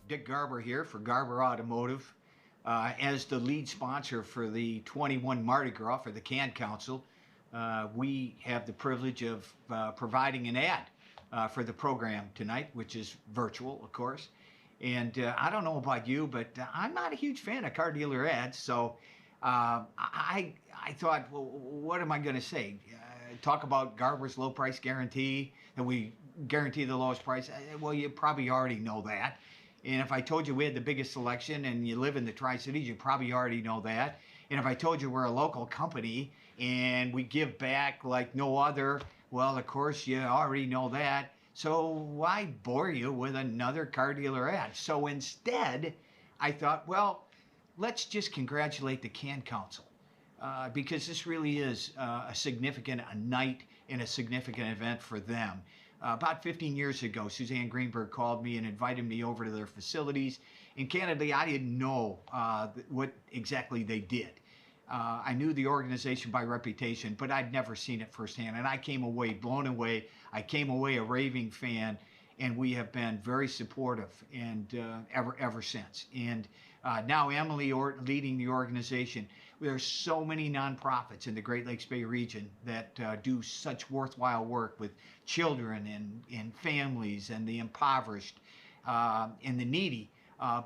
Dick Garber here for Garber Automotive. As the lead sponsor for the 21 Mardi Gras for the Can Council, we have the privilege of providing an ad for the program tonight, which is virtual, of course. And I don't know about you, but I'm not a huge fan of car dealer ads, so I thought, well, what am I going to say? Talk about Garber's low price guarantee, that we guarantee the lowest price. Well, you probably already know that. And if I told you we had the biggest selection and you live in the Tri-Cities, you probably already know that. And if I told you we're a local company and we give back like no other, well, of course, you already know that. So why bore you with another car dealer ad? So instead, I thought, well, let's just congratulate the Can Council. Because this really is a night and a significant event for them. About 15 years ago, Suzanne Greenberg called me and invited me over to their facilities. And candidly, I didn't know what exactly they did. I knew the organization by reputation, but I'd never seen it firsthand. And I came away blown away. I came away a raving fan, and we have been very supportive and ever since. And now Emily leading the organization. There's so many nonprofits in the Great Lakes Bay region that do such worthwhile work with children and families and the impoverished and the needy,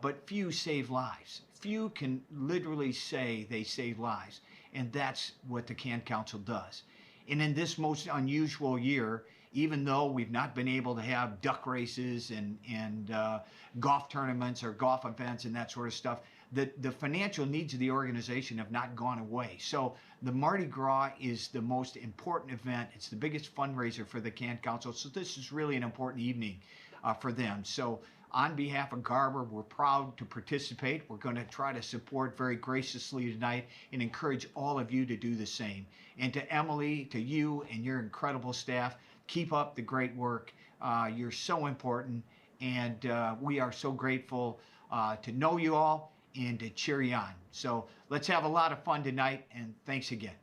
but few save lives. Few can literally say they save lives, and that's what the Can Council does. And in this most unusual year, even though we've not been able to have duck races and golf tournaments or golf events and that sort of stuff, the financial needs of the organization have not gone away. So the Mardi Gras is the most important event. It's the biggest fundraiser for the Can Council. So this is really an important evening for them. So on behalf of Garber, we're proud to participate. We're going to try to support very graciously tonight and encourage all of you to do the same. And to Emily, to you and your incredible staff, keep up the great work. You're so important, and we are so grateful to know you all and to cheer you on. So let's have a lot of fun tonight, and thanks again.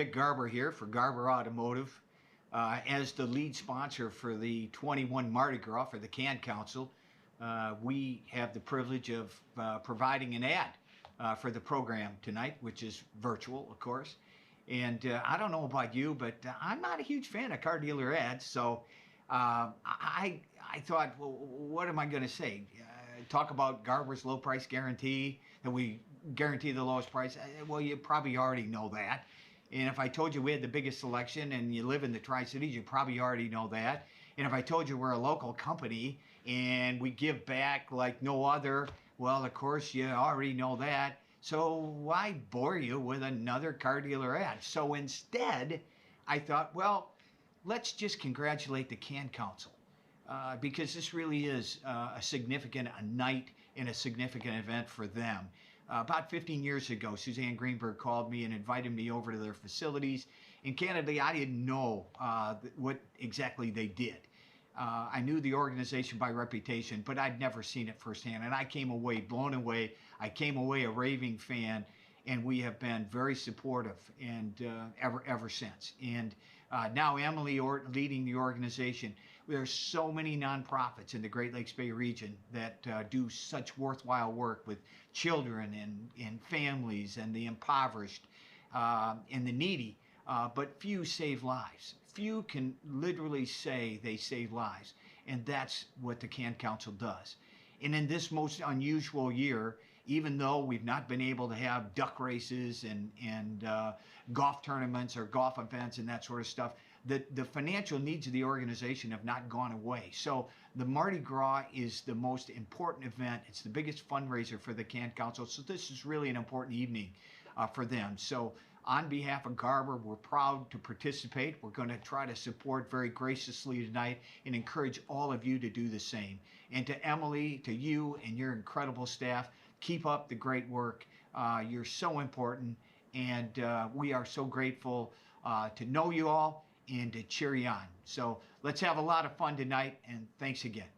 Rick Garber here for Garber Automotive. As the lead sponsor for the 21 Mardi Gras for the Can Council, we have the privilege of providing an ad for the program tonight, which is virtual, of course. And I don't know about you, but I'm not a huge fan of car dealer ads. So I thought, well, what am I going to say? Talk about Garber's low price guarantee, that we guarantee the lowest price. Well, you probably already know that. And if I told you we had the biggest selection and you live in the Tri-Cities, you probably already know that. And if I told you we're a local company and we give back like no other, well, of course, you already know that. So why bore you with another car dealer ad? So instead, I thought, well, let's just congratulate the Can Council because this really is a night and a significant event for them. About 15 years ago, Suzanne Greenberg called me and invited me over to their facilities. And candidly, I didn't know what exactly they did. I knew the organization by reputation, but I'd never seen it firsthand. And I came away blown away. I came away a raving fan, and we have been very supportive and ever since. And now Emily leading the organization. There's so many nonprofits in the Great Lakes Bay region that do such worthwhile work with children and families and the impoverished and the needy, but few save lives. Few can literally say they save lives, and that's what the Can Council does. And in this most unusual year, even though we've not been able to have duck races and golf tournaments or golf events and that sort of stuff, the financial needs of the organization have not gone away. So the Mardi Gras is the most important event. It's the biggest fundraiser for the Can Council. So this is really an important evening for them. So on behalf of Garber, we're proud to participate. We're going to try to support very graciously tonight and encourage all of you to do the same. And to Emily, to you and your incredible staff, keep up the great work. You're so important, and we are so grateful to know you all and to cheer you on. So let's have a lot of fun tonight, and thanks again.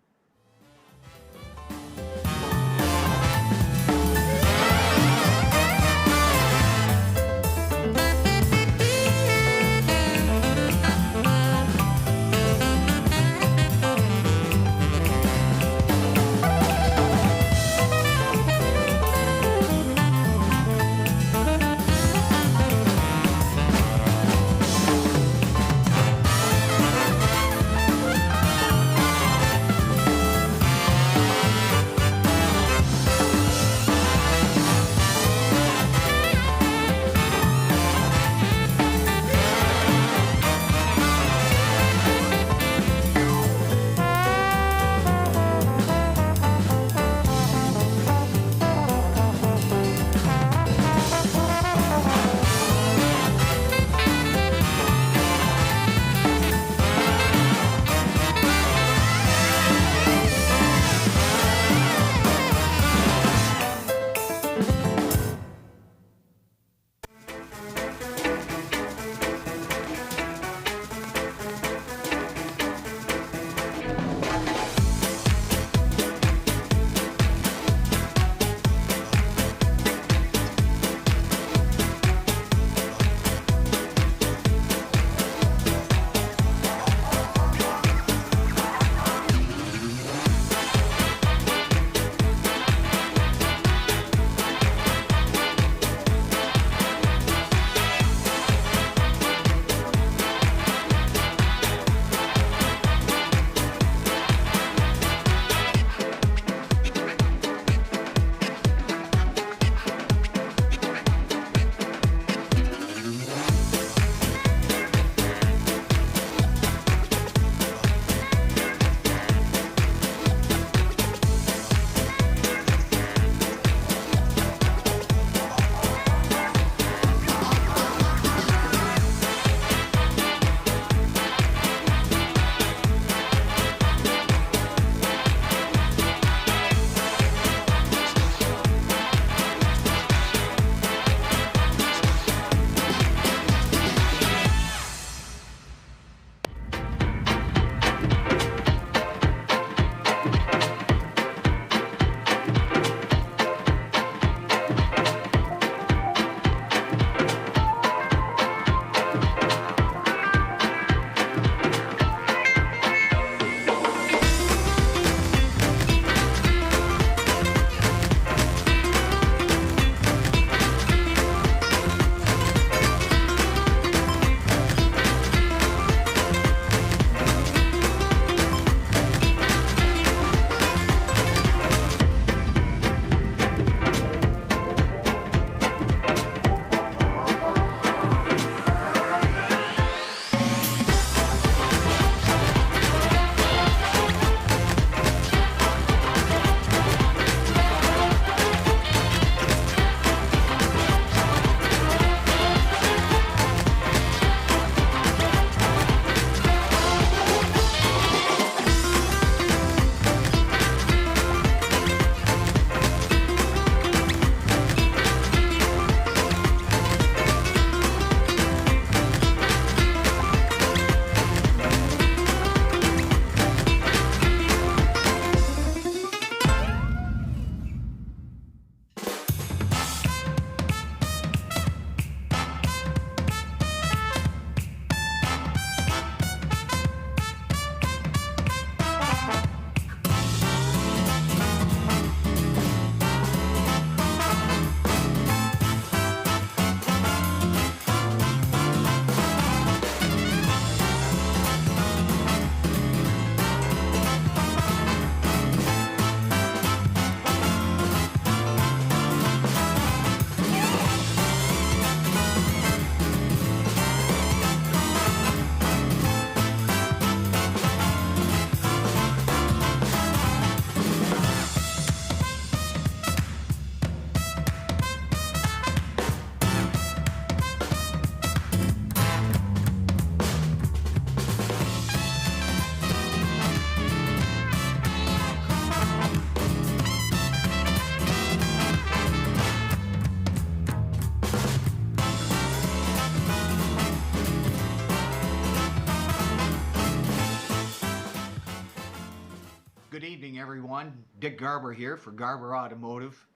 Good evening, everyone. Dick Garber here for Garber Automotive.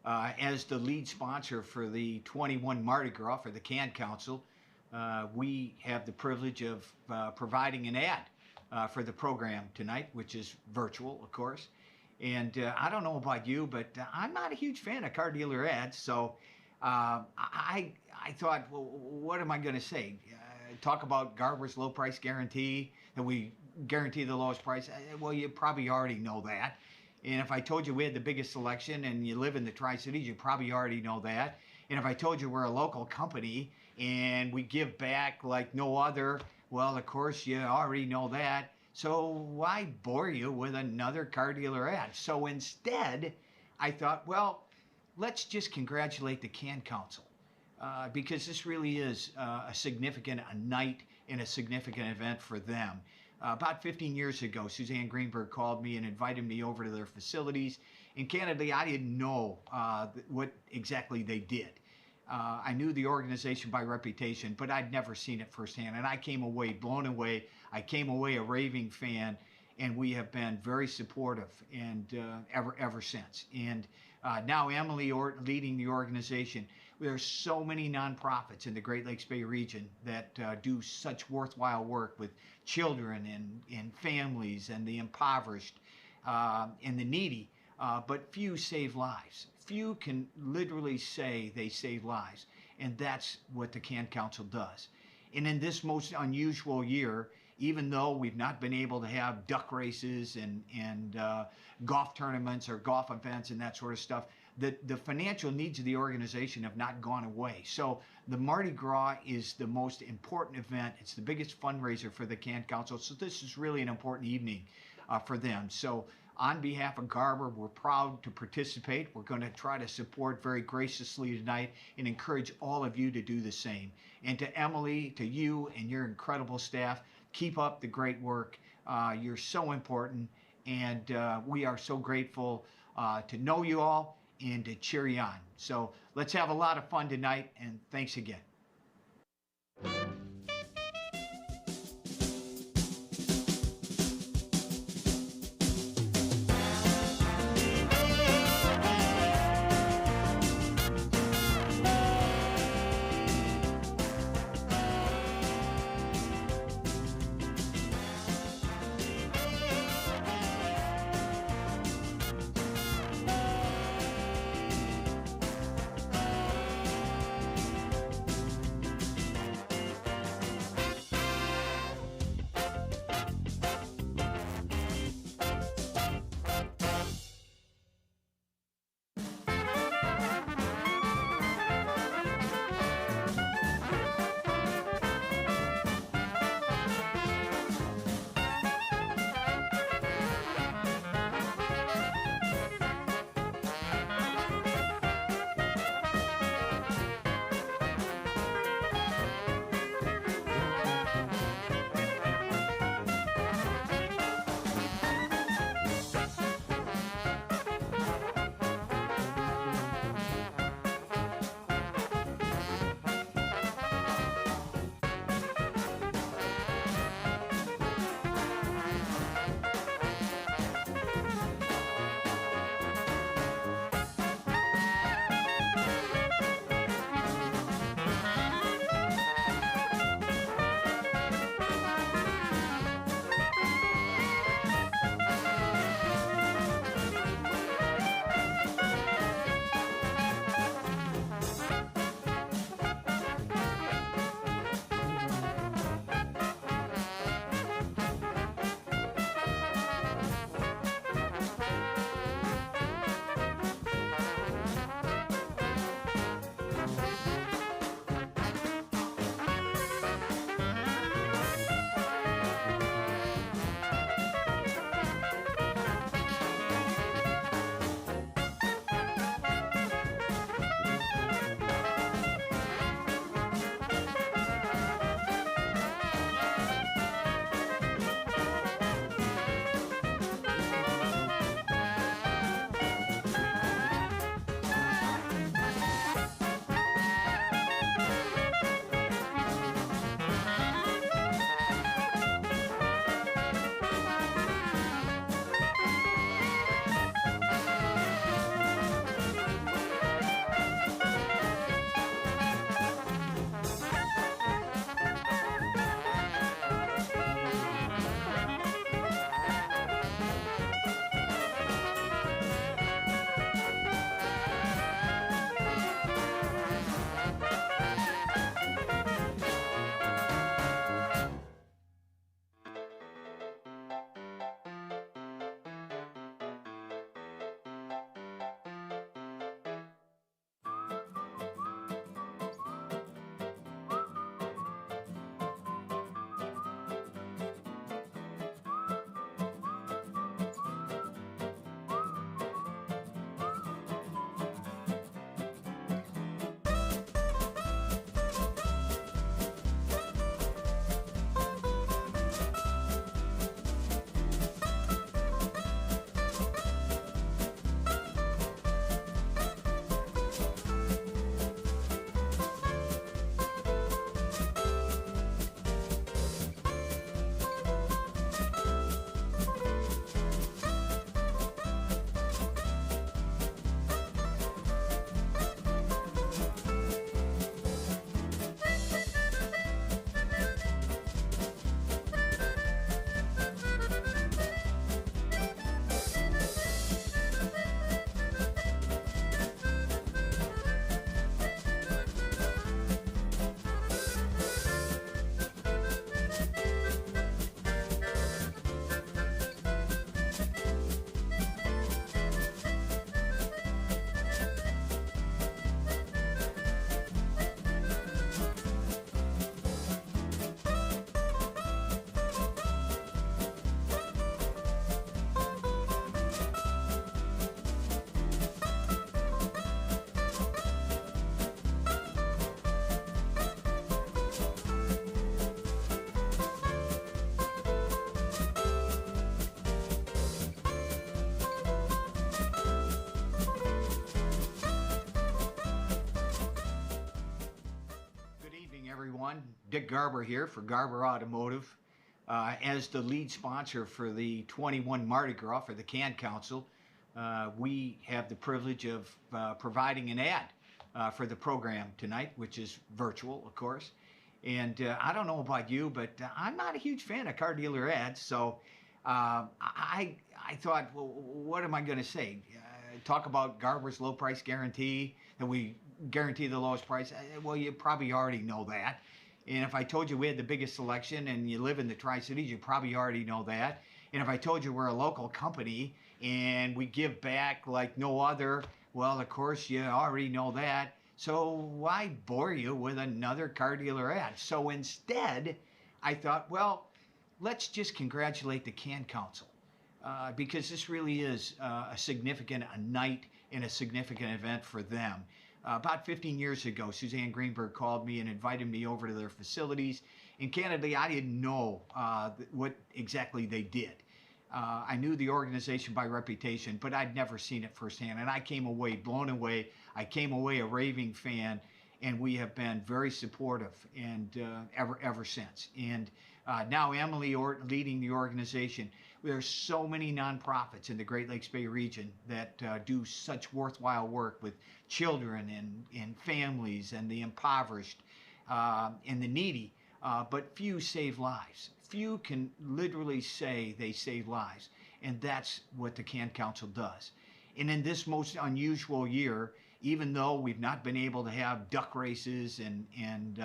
As the lead sponsor for the 21 Mardi Gras for the Can Council, we have the privilege of providing an ad for the program tonight, which is virtual, of course. And I don't know about you, but I'm not a huge fan of car dealer ads. So I thought, well, what am I going to say? Talk about Garber's low price guarantee, that we guarantee the lowest price. Well, you probably already know that. And if I told you we had the biggest selection and you live in the Tri-Cities, you probably already know that. And if I told you we're a local company and we give back like no other, well, of course, you already know that. So why bore you with another car dealer ad? So instead, I thought, well, let's just congratulate the Can Council because this really is a night and a significant event for them. About 15 years ago, Suzanne Greenberg called me and invited me over to their facilities. And candidly, I didn't know what exactly they did. I knew the organization by reputation, but I'd never seen it firsthand. And I came away blown away. I came away a raving fan, and we have been very supportive and ever since. And now Emily leading the organization. There's so many nonprofits in the Great Lakes Bay region that do such worthwhile work with children and families and the impoverished and the needy, but few save lives. Few can literally say they save lives, and that's what the Can Council does. And in this most unusual year, even though we've not been able to have duck races and golf tournaments or golf events and that sort of stuff, the financial needs of the organization have not gone away. So the Mardi Gras is the most important event. It's the biggest fundraiser for the Can Council. So this is really an important evening for them. So on behalf of Garber, we're proud to participate. We're going to try to support very graciously tonight and encourage all of you to do the same. And to Emily, to you and your incredible staff, keep up the great work. You're so important, and we are so grateful to know you all and to cheer you on. So let's have a lot of fun tonight, and thanks again. everyone. Dick Garber here for Garber Automotive. As the lead sponsor for the 21 Mardi Gras for the Can Council, we have the privilege of providing an ad for the program tonight, which is virtual, of course. And I don't know about you, but I'm not a huge fan of car dealer ads. So I thought, well, what am I going to say? Talk about Garber's low price guarantee, that we guarantee the lowest price. Well, you probably already know that. And if I told you we had the biggest selection and you live in the Tri-Cities, you probably already know that. And if I told you we're a local company and we give back like no other, well, of course, you already know that. So why bore you with another car dealer ad? So instead, I thought, well, let's just congratulate the Can Council. Because this really is a night and a significant event for them. About 15 years ago, Suzanne Greenberg called me and invited me over to their facilities. And candidly, I didn't know what exactly they did. I knew the organization by reputation, but I'd never seen it firsthand. And I came away blown away. I came away a raving fan, and we have been very supportive and ever since. And now Emily leading the organization. There's so many nonprofits in the Great Lakes Bay region that do such worthwhile work with children and families and the impoverished and the needy, but few save lives. Few can literally say they save lives, and that's what the Can Council does. And in this most unusual year, even though we've not been able to have duck races and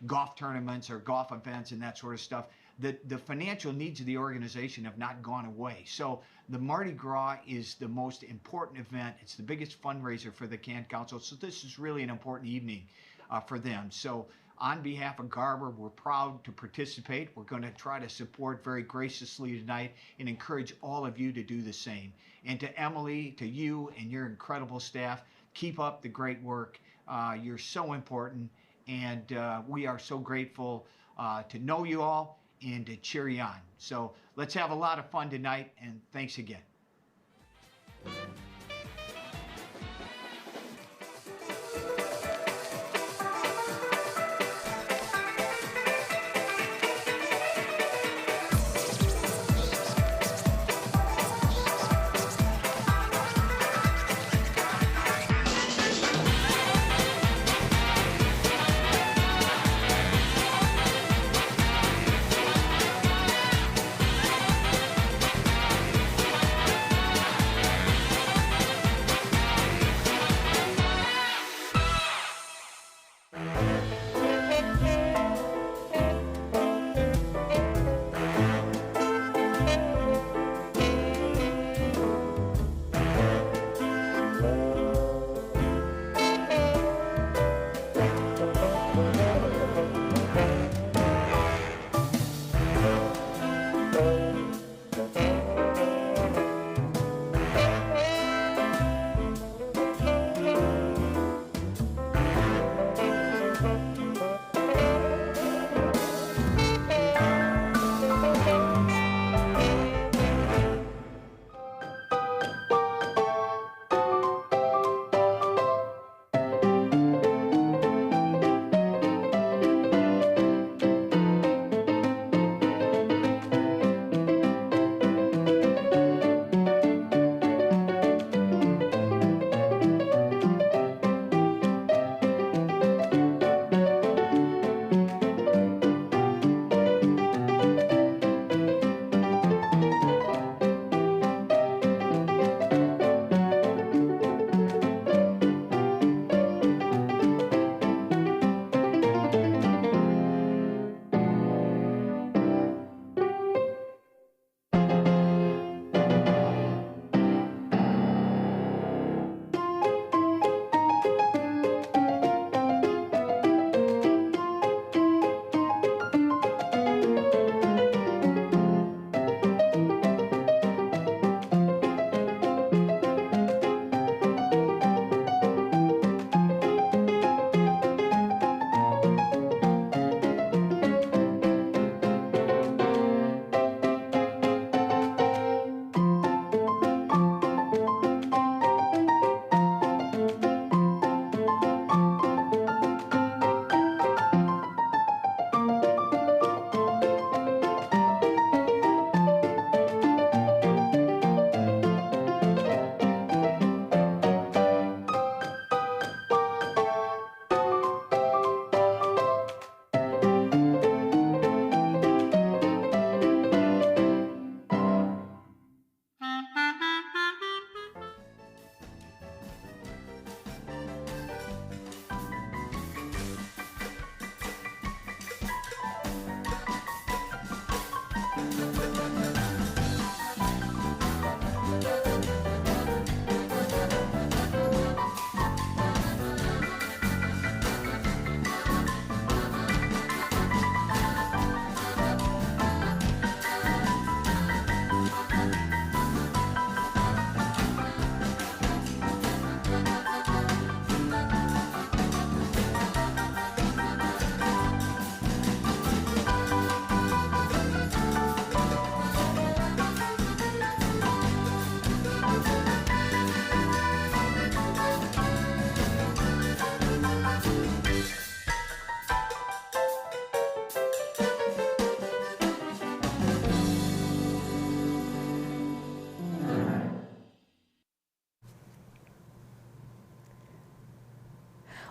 golf tournaments or golf events and that sort of stuff, the financial needs of the organization have not gone away. So the Mardi Gras is the most important event. It's the biggest fundraiser for the Can Council. So this is really an important evening for them. So on behalf of Garber, we're proud to participate. We're going to try to support very graciously tonight and encourage all of you to do the same. And to Emily, to you and your incredible staff, keep up the great work. You're so important, and we are so grateful to know you all and to cheer you on. So let's have a lot of fun tonight, and thanks again.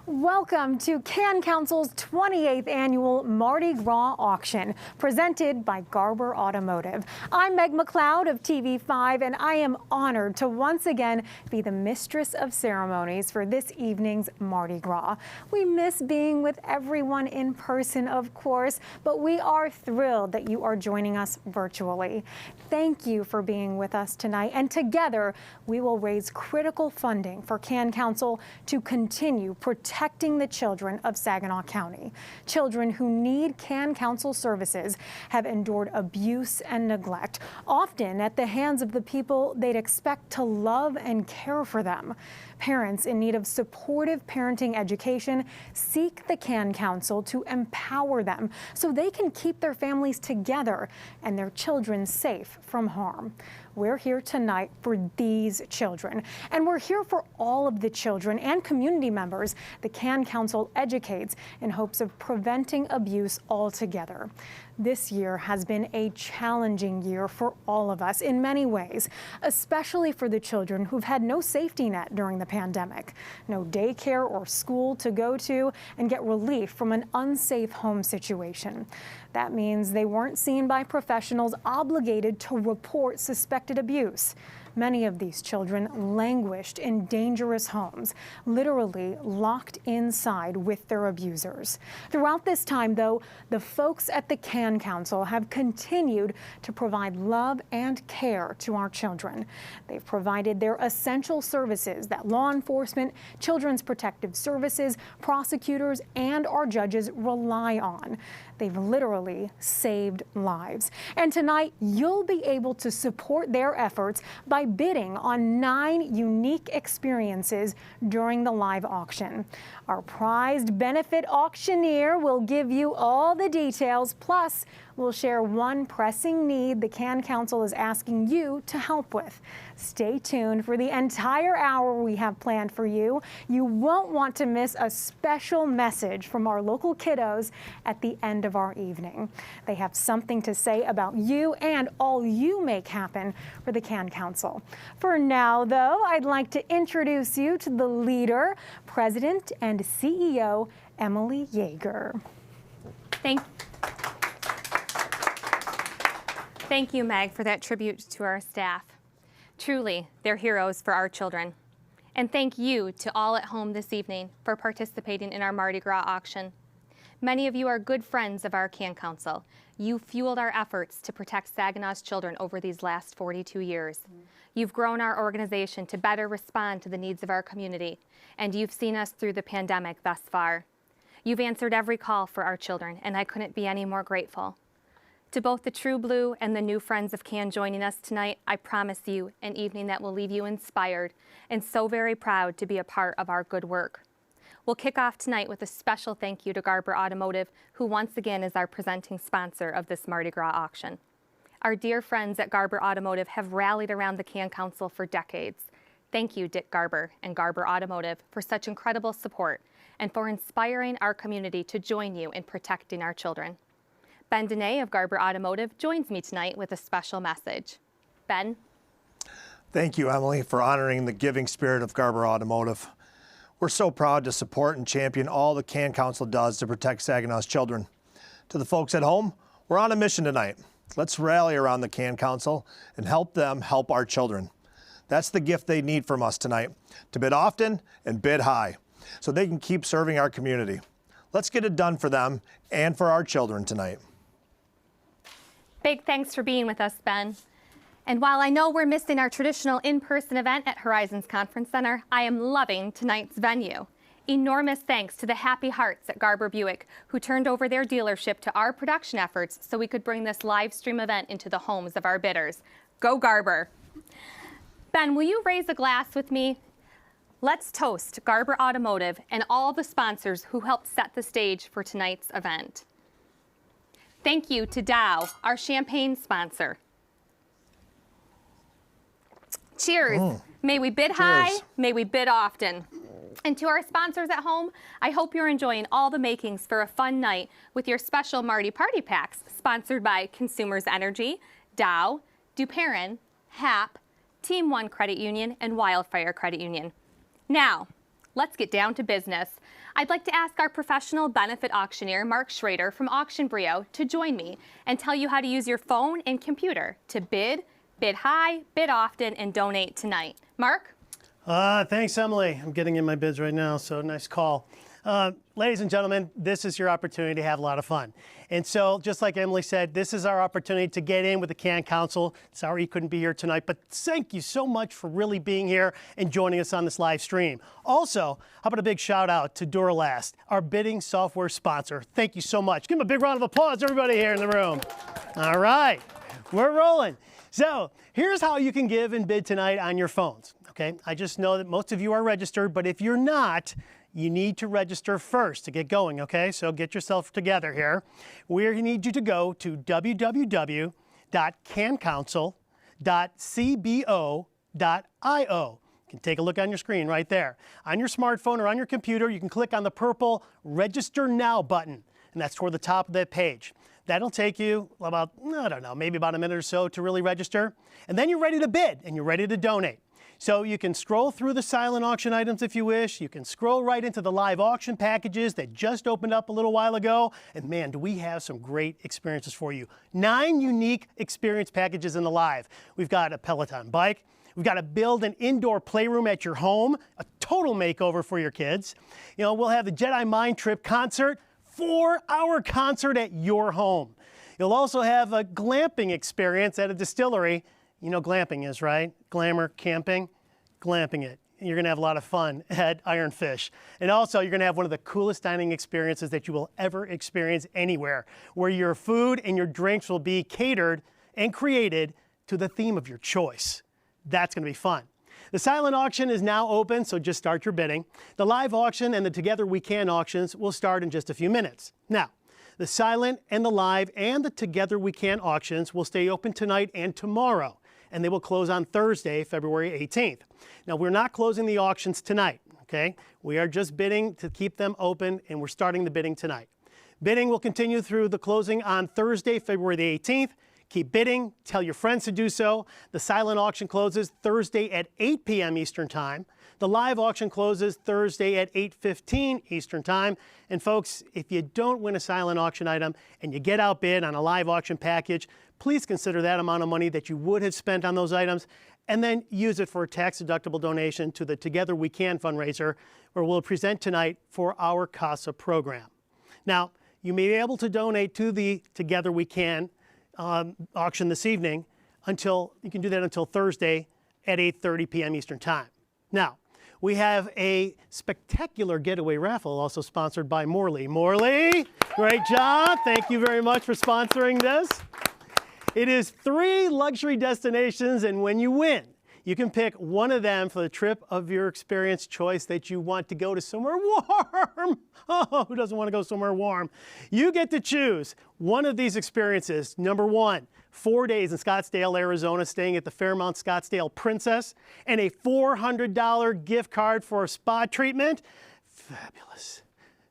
Welcome to Can Council's 28th annual Mardi Gras auction, presented by Garber Automotive. I'm Meg McLeod of TV5, and I am honored to once again be the mistress of ceremonies for this evening's Mardi Gras. We miss being with everyone in person, of course, but we are thrilled that you are joining us virtually. Thank you for being with us tonight, and together we will raise critical funding for Can Council to continue protecting the children of Saginaw County. Children who need Can Council services have endured abuse and neglect, often at the hands of the people they'd expect to love and care for them. Parents in need of supportive parenting education seek the Can Council to empower them so they can keep their families together and their children safe from harm. We're here tonight for these children, and we're here for all of the children and community members the Can Council educates in hopes of preventing abuse altogether. This year has been a challenging year for all of us in many ways, especially for the children who've had no safety net during the pandemic, no daycare or school to go to, and get relief from an unsafe home situation. That means they weren't seen by professionals obligated to report suspected abuse. Many of these children languished in dangerous homes, literally locked inside with their abusers. Throughout this time, though, the folks at the Can Council have continued to provide love and care to our children. They've provided their essential services that law enforcement, children's protective services, prosecutors, and our judges rely on. They've literally saved lives. And tonight, you'll be able to support their efforts by bidding on 9 unique experiences during the live auction. Our prized benefit auctioneer will give you all the details, plus we'll share one pressing need the Can Council is asking you to help with. Stay tuned for the entire hour we have planned for you. You won't want to miss a special message from our local kiddos at the end of our evening. They have something to say about you and all you make happen for the Can Council. For now, though, I'd like to introduce you to the leader, President and CEO, Emily Yeager. Thank you, Meg, for that tribute to our staff. Truly, they're heroes for our children. And thank you to all at home this evening for participating in our Mardi Gras auction. Many of you are good friends of our Can Council. You fueled our efforts to protect Saginaw's children over these last 42 years. You've grown our organization to better respond to the needs of our community, and you've seen us through the pandemic thus far. You've answered every call for our children, and I couldn't be any more grateful. To both the True Blue and the new friends of Can joining us tonight, I promise you an evening that will leave you inspired and so very proud to be a part of our good work. We'll kick off tonight with a special thank you to Garber Automotive, who once again is our presenting sponsor of this Mardi Gras auction. Our dear friends at Garber Automotive have rallied around the Can Council for decades. Thank you, Dick Garber and Garber Automotive, for such incredible support and for inspiring our community to join you in protecting our children. Ben Dene of Garber Automotive joins me tonight with a special message. Ben? Thank you, Emily, for honoring the giving spirit of Garber Automotive. We're so proud to support and champion all the Can Council does to protect Saginaw's children. To the folks at home, we're on a mission tonight. Let's rally around the Can Council and help them help our children. That's the gift they need from us tonight, to bid often and bid high, so they can keep serving our community. Let's get it done for them and for our children tonight. Big thanks for being with us, Ben. And while I know we're missing our traditional in-person event at Horizons Conference Center, I am loving tonight's venue. Enormous thanks to the happy hearts at Garber Buick, who turned over their dealership to our production efforts so we could bring this live stream event into the homes of our bidders. Go Garber! Ben, will you raise a glass with me? Let's toast Garber Automotive and all the sponsors who helped set the stage for tonight's event. Thank you to Dow, our champagne sponsor. Cheers. May we bid high, may we bid often. And to our sponsors at home, I hope you're enjoying all the makings for a fun night with your special Mardi Party Packs, sponsored by Consumers Energy, Dow, DuParon, HAP, Team One Credit Union, and Wildfire Credit Union. Now, let's get down to business. I'd like to ask our professional benefit auctioneer, Mark Schrader from Auction Brio, to join me and tell you how to use your phone and computer to bid high, bid often, and donate tonight. Mark? Thanks, Emily. I'm getting in my bids right now, so nice call. Ladies and gentlemen, this is your opportunity to have a lot of fun. And so, just like Emily said, this is our opportunity to get in with the Can Council. Sorry you couldn't be here tonight, but thank you so much for really being here and joining us on this live stream. Also, how about a big shout out to Duralast, our bidding software sponsor. Thank you so much. Give them a big round of applause, everybody here in the room. All right, we're rolling. So here's how you can give and bid tonight on your phones. Okay, I just know that most of you are registered, but if you're not, you need to register first to get going, okay? So get yourself together here. We need you to go to www.cancouncil.cbo.io. You can take a look on your screen right there. On your smartphone or on your computer, you can click on the purple Register Now button, and that's toward the top of that page. That'll take you about, I don't know, maybe about a minute or so to really register. And then you're ready to bid and you're ready to donate. So you can scroll through the silent auction items if you wish. You can scroll right into the live auction packages that just opened up a little while ago. And man, do we have some great experiences for you. 9 unique experience packages in the live. We've got a Peloton bike. We've got to build an indoor playroom at your home, a total makeover for your kids. You know, we'll have the Jedi Mind Trip concert, 4-hour concert at your home. You'll also have a glamping experience at a distillery. You know glamping is, right? Glamour, camping, glamping it. You're gonna have a lot of fun at Iron Fish. And also, you're gonna have one of the coolest dining experiences that you will ever experience anywhere, where your food and your drinks will be catered and created to the theme of your choice. That's gonna be fun. The silent auction is now open, so just start your bidding. The live auction and the Together We Can auctions will start in just a few minutes. Now, the silent and the live and the Together We Can auctions will stay open tonight and tomorrow, and they will close on Thursday, February 18th. Now, we're not closing the auctions tonight, okay? We are just bidding to keep them open, and we're starting the bidding tonight. Bidding will continue through the closing on Thursday, February the 18th. Keep bidding, tell your friends to do so. The silent auction closes Thursday at 8 p.m. Eastern Time. The live auction closes Thursday at 8:15 Eastern Time. And folks, if you don't win a silent auction item and you get outbid on a live auction package, please consider that amount of money that you would have spent on those items and then use it for a tax-deductible donation to the Together We Can fundraiser, where we'll present tonight for our CASA program. Now, you may be able to donate to the Together We Can auction this evening you can do that until Thursday at 8:30 p.m. Eastern Time. Now, we have a spectacular getaway raffle also sponsored by Morley. Morley, great job. Thank you very much for sponsoring this. It is 3 luxury destinations, and when you win, you can pick one of them for the trip of your experience choice that you want to go to somewhere warm. Oh, who doesn't want to go somewhere warm? You get to choose one of these experiences. Number 1, 4 days in Scottsdale, Arizona, staying at the Fairmont Scottsdale Princess, and a $400 gift card for a spa treatment. Fabulous,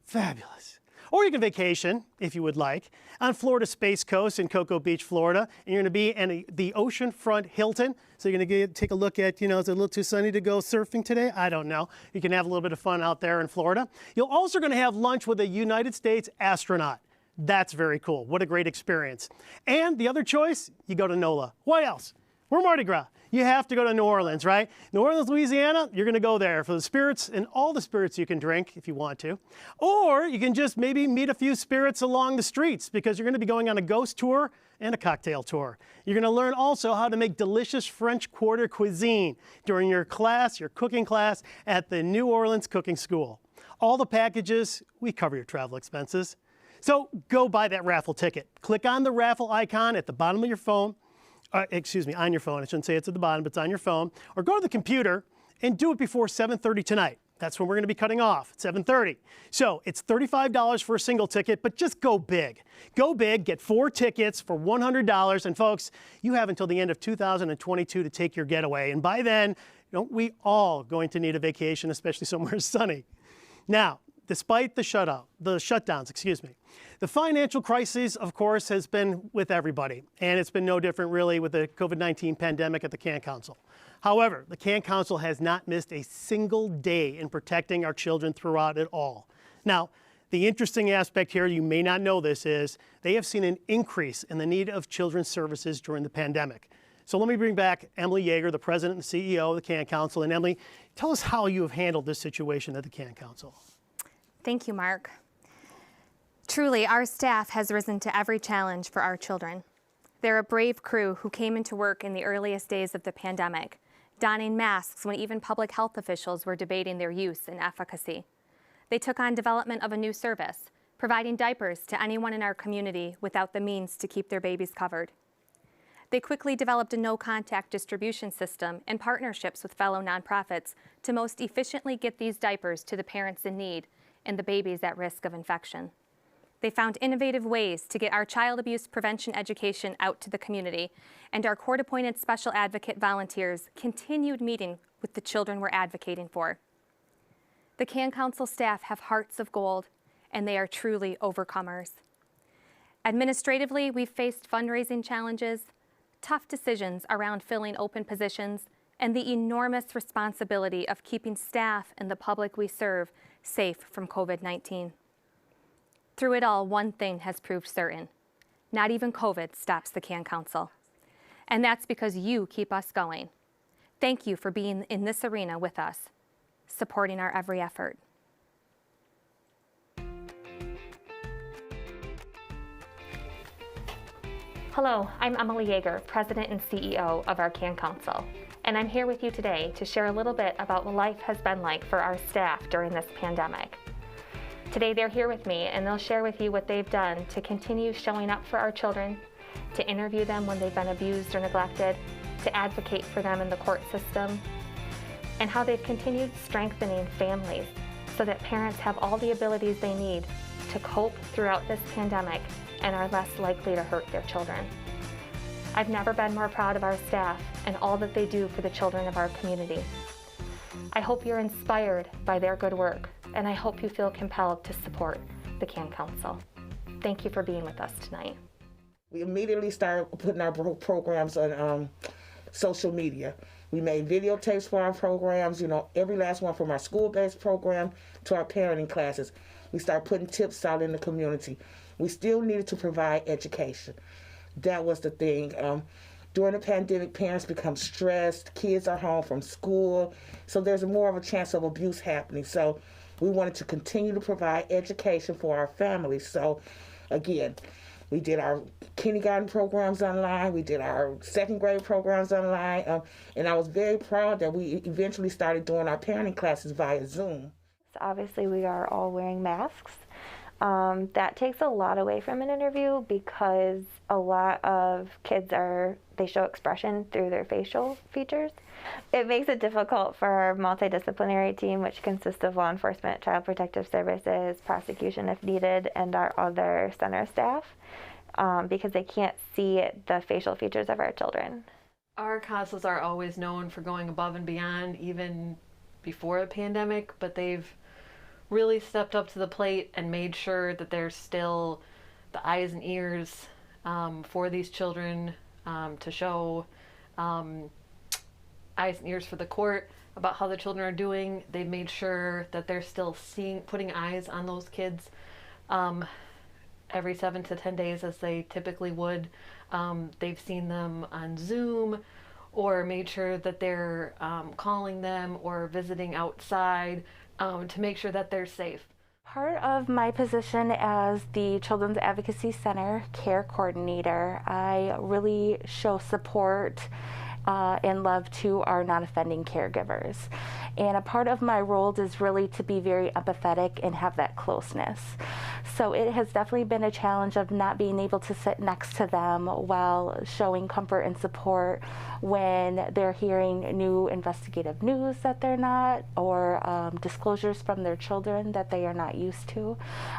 fabulous. Or you can vacation, if you would like, on Florida's Space Coast in Cocoa Beach, Florida. And you're going to be in the oceanfront Hilton. So you're going to take a look at, is it a little too sunny to go surfing today? I don't know. You can have a little bit of fun out there in Florida. You're also going to have lunch with a United States astronaut. That's very cool. What a great experience. And the other choice, you go to NOLA. Why else? We're Mardi Gras. You have to go to New Orleans, right? New Orleans, Louisiana, you're going to go there for the spirits and all the spirits you can drink if you want to. Or you can just maybe meet a few spirits along the streets because you're going to be going on a ghost tour and a cocktail tour. You're going to learn also how to make delicious French Quarter cuisine during your class, your cooking class at the New Orleans Cooking School. All the packages, we cover your travel expenses. So go buy that raffle ticket. Click on the raffle icon at the bottom of your phone. On your phone. I shouldn't say it's at the bottom, but it's on your phone. Or go to the computer and do it before 7:30 tonight. That's when we're going to be cutting off, at 7:30. So it's $35 for a single ticket, but just go big. Go big, get 4 tickets for $100. And folks, you have until the end of 2022 to take your getaway. And by then, we all going to need a vacation, especially somewhere sunny. Now, despite the shutdowns, the financial crisis, of course, has been with everybody, and it's been no different really with the COVID-19 pandemic at the Can Council. However, the Can Council has not missed a single day in protecting our children throughout it all. Now, the interesting aspect here, you may not know this, is they have seen an increase in the need of children's services during the pandemic. So let me bring back Emily Yeager, the president and CEO of the CAN Council. And Emily, tell us how you have handled this situation at the CAN Council. Thank you, Mark. Truly, our staff has risen to every challenge for our children. They're a brave crew who came into work in the earliest days of the pandemic, donning masks when even public health officials were debating their use and efficacy. They took on development of a new service, providing diapers to anyone in our community without the means to keep their babies covered. They quickly developed a no-contact distribution system and partnerships with fellow nonprofits to most efficiently get these diapers to the parents in need and the babies at risk of infection. They found innovative ways to get our child abuse prevention education out to the community, and our court-appointed special advocate volunteers continued meeting with the children we're advocating for. The CAN Council staff have hearts of gold, and they are truly overcomers. Administratively, we've faced fundraising challenges, tough decisions around filling open positions, and the enormous responsibility of keeping staff and the public we serve safe from COVID-19. Through it all, one thing has proved certain. Not even COVID stops the CAN Council. And that's because you keep us going. Thank you for being in this arena with us, supporting our every effort. Hello, I'm Emily Yeager, President and CEO of our CAN Council, and I'm here with you today to share a little bit about what life has been like for our staff during this pandemic. Today they're here with me, and they'll share with you what they've done to continue showing up for our children, to interview them when they've been abused or neglected, to advocate for them in the court system, and how they've continued strengthening families so that parents have all the abilities they need to cope throughout this pandemic and are less likely to hurt their children. I've never been more proud of our staff and all that they do for the children of our community. I hope you're inspired by their good work, and I hope you feel compelled to support the CAN Council. Thank you for being with us tonight. We immediately started putting our programs on social media. We made videotapes for our programs, you know, every last one, from our school-based program to our parenting classes. We started putting tips out in the community. We still needed to provide education. That was the thing. During the pandemic, parents become stressed, kids are home from school, so there's more of a chance of abuse happening. So we wanted to continue to provide education for our families. So again, we did our kindergarten programs online, we did our second grade programs online, and I was very proud that we eventually started doing our parenting classes via Zoom. So obviously we are all wearing masks. That takes a lot away from an interview because a lot of kids they show expression through their facial features. It makes it difficult for our multidisciplinary team, which consists of law enforcement, child protective services, prosecution if needed, and our other center staff, because they can't see the facial features of our children. Our councils are always known for going above and beyond, even before the pandemic, but they've really stepped up to the plate and made sure that there's still the eyes and ears for these children, to show eyes and ears for the court about how the children are doing. They've made sure that they're still putting eyes on those kids every 7 to 10 days as they typically would. They've seen them on Zoom, or made sure that they're calling them or visiting outside to make sure that they're safe. Part of my position as the Children's Advocacy Center Care Coordinator, I really show support and love to our non-offending caregivers. And a part of my role is really to be very empathetic and have that closeness. So it has definitely been a challenge of not being able to sit next to them while showing comfort and support when they're hearing new investigative news that they're not, or disclosures from their children that they are not used to.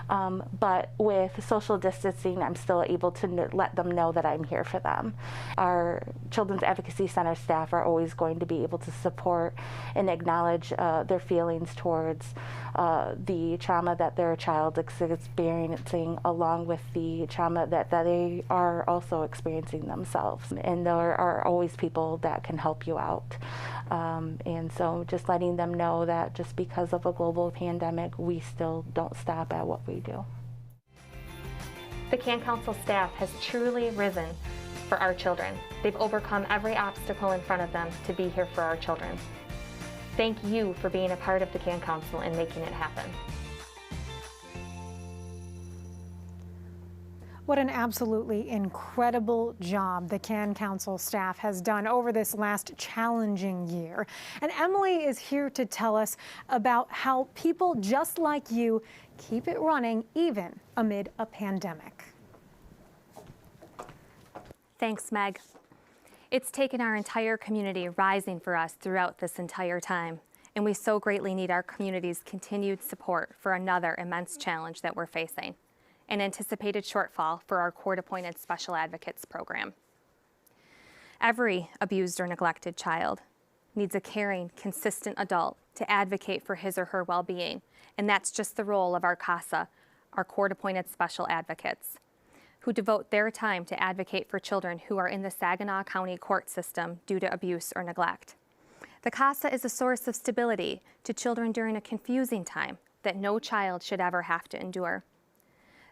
But with social distancing, I'm still able to let them know that I'm here for them. Our Children's Advocacy Center staff are always going to be able to support and acknowledge their feelings towards the trauma that their child experiencing along with the trauma that they are also experiencing themselves. And there are always people that can help you out. And so just letting them know that just because of a global pandemic, we still don't stop at what we do. The Can Council staff has truly risen for our children. They've overcome every obstacle in front of them to be here for our children. Thank you for being a part of the Can Council and making it happen. What an absolutely incredible job the Can Council staff has done over this last challenging year. And Emily is here to tell us about how people just like you keep it running even amid a pandemic. Thanks, Meg. It's taken our entire community rising for us throughout this entire time, and we so greatly need our community's continued support for another immense challenge that we're facing, an anticipated shortfall for our court-appointed special advocates program. Every abused or neglected child needs a caring, consistent adult to advocate for his or her well-being, and that's just the role of our CASA, our court-appointed special advocates, who devote their time to advocate for children who are in the Saginaw County court system due to abuse or neglect. The CASA is a source of stability to children during a confusing time that no child should ever have to endure.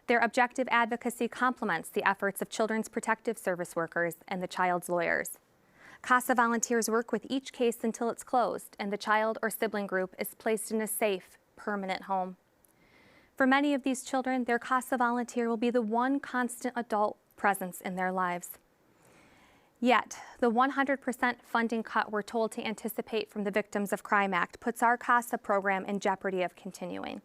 Their objective advocacy complements the efforts of Children's Protective Service workers and the child's lawyers. CASA volunteers work with each case until it's closed and the child or sibling group is placed in a safe, permanent home. For many of these children, their CASA volunteer will be the one constant adult presence in their lives. Yet, the 100% funding cut we're told to anticipate from the Victims of Crime Act puts our CASA program in jeopardy of continuing.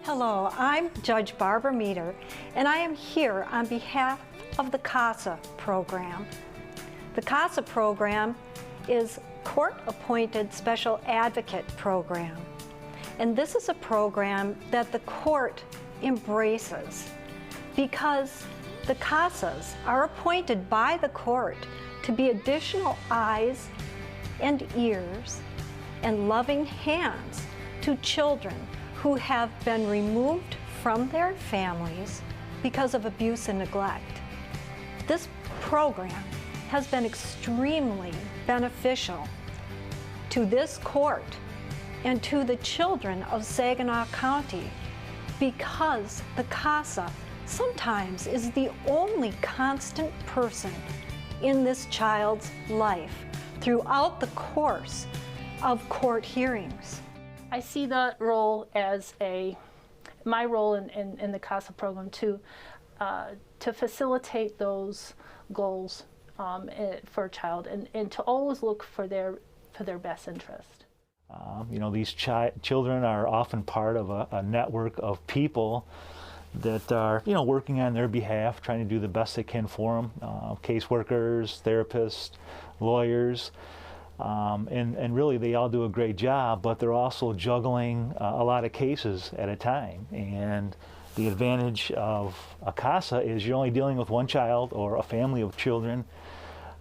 Hello, I'm Judge Barbara Meter, and I am here on behalf of the CASA program. The CASA program is Court-Appointed Special Advocate Program, and this is a program that the court embraces because the CASAs are appointed by the court to be additional eyes and ears and loving hands to children who have been removed from their families because of abuse and neglect. This program has been extremely beneficial to this court and to the children of Saginaw County because the CASA sometimes is the only constant person in this child's life throughout the course of court hearings. I see that role as my role in the CASA program to facilitate those goals for a child and to always look for their best interest. You know, these children are often part of a network of people that are, you know, working on their behalf, trying to do the best they can for them, caseworkers, therapists, lawyers. And really they all do a great job, but they're also juggling a lot of cases at a time. And the advantage of a CASA is you're only dealing with one child or a family of children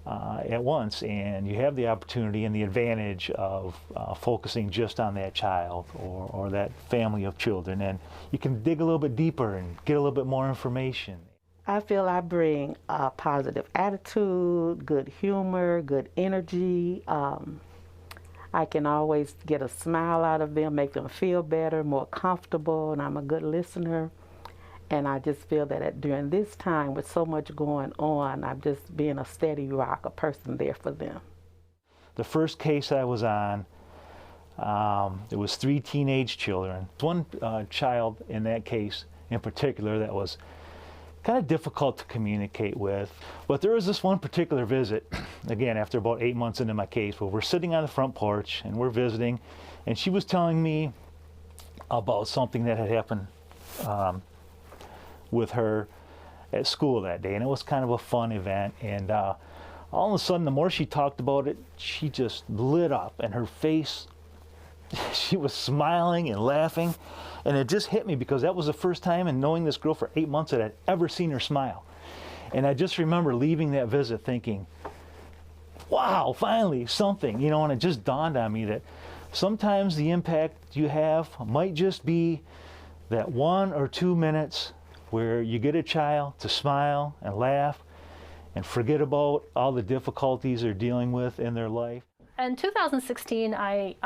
at once, and you have the opportunity and the advantage of focusing just on that child or that family of children. And you can dig a little bit deeper and get a little bit more information. I feel I bring a positive attitude, good humor, good energy. I can always get a smile out of them, make them feel better, more comfortable, and I'm a good listener. And I just feel that during this time with so much going on, I'm just being a steady rock, a person there for them. The first case I was on, it was 3 teenage children. One child in that case in particular that was kind of difficult to communicate with. But there was this one particular visit, again, after about 8 months into my case, where we're sitting on the front porch and we're visiting, and she was telling me about something that had happened with her at school that day, and it was kind of a fun event. And all of a sudden, the more she talked about it, she just lit up, and her face, she was smiling and laughing. And it just hit me because that was the first time in knowing this girl for 8 months that I'd ever seen her smile. And I just remember leaving that visit thinking, wow, finally something, you know, and it just dawned on me that sometimes the impact you have might just be that 1 or 2 minutes where you get a child to smile and laugh and forget about all the difficulties they're dealing with in their life. In 2016, I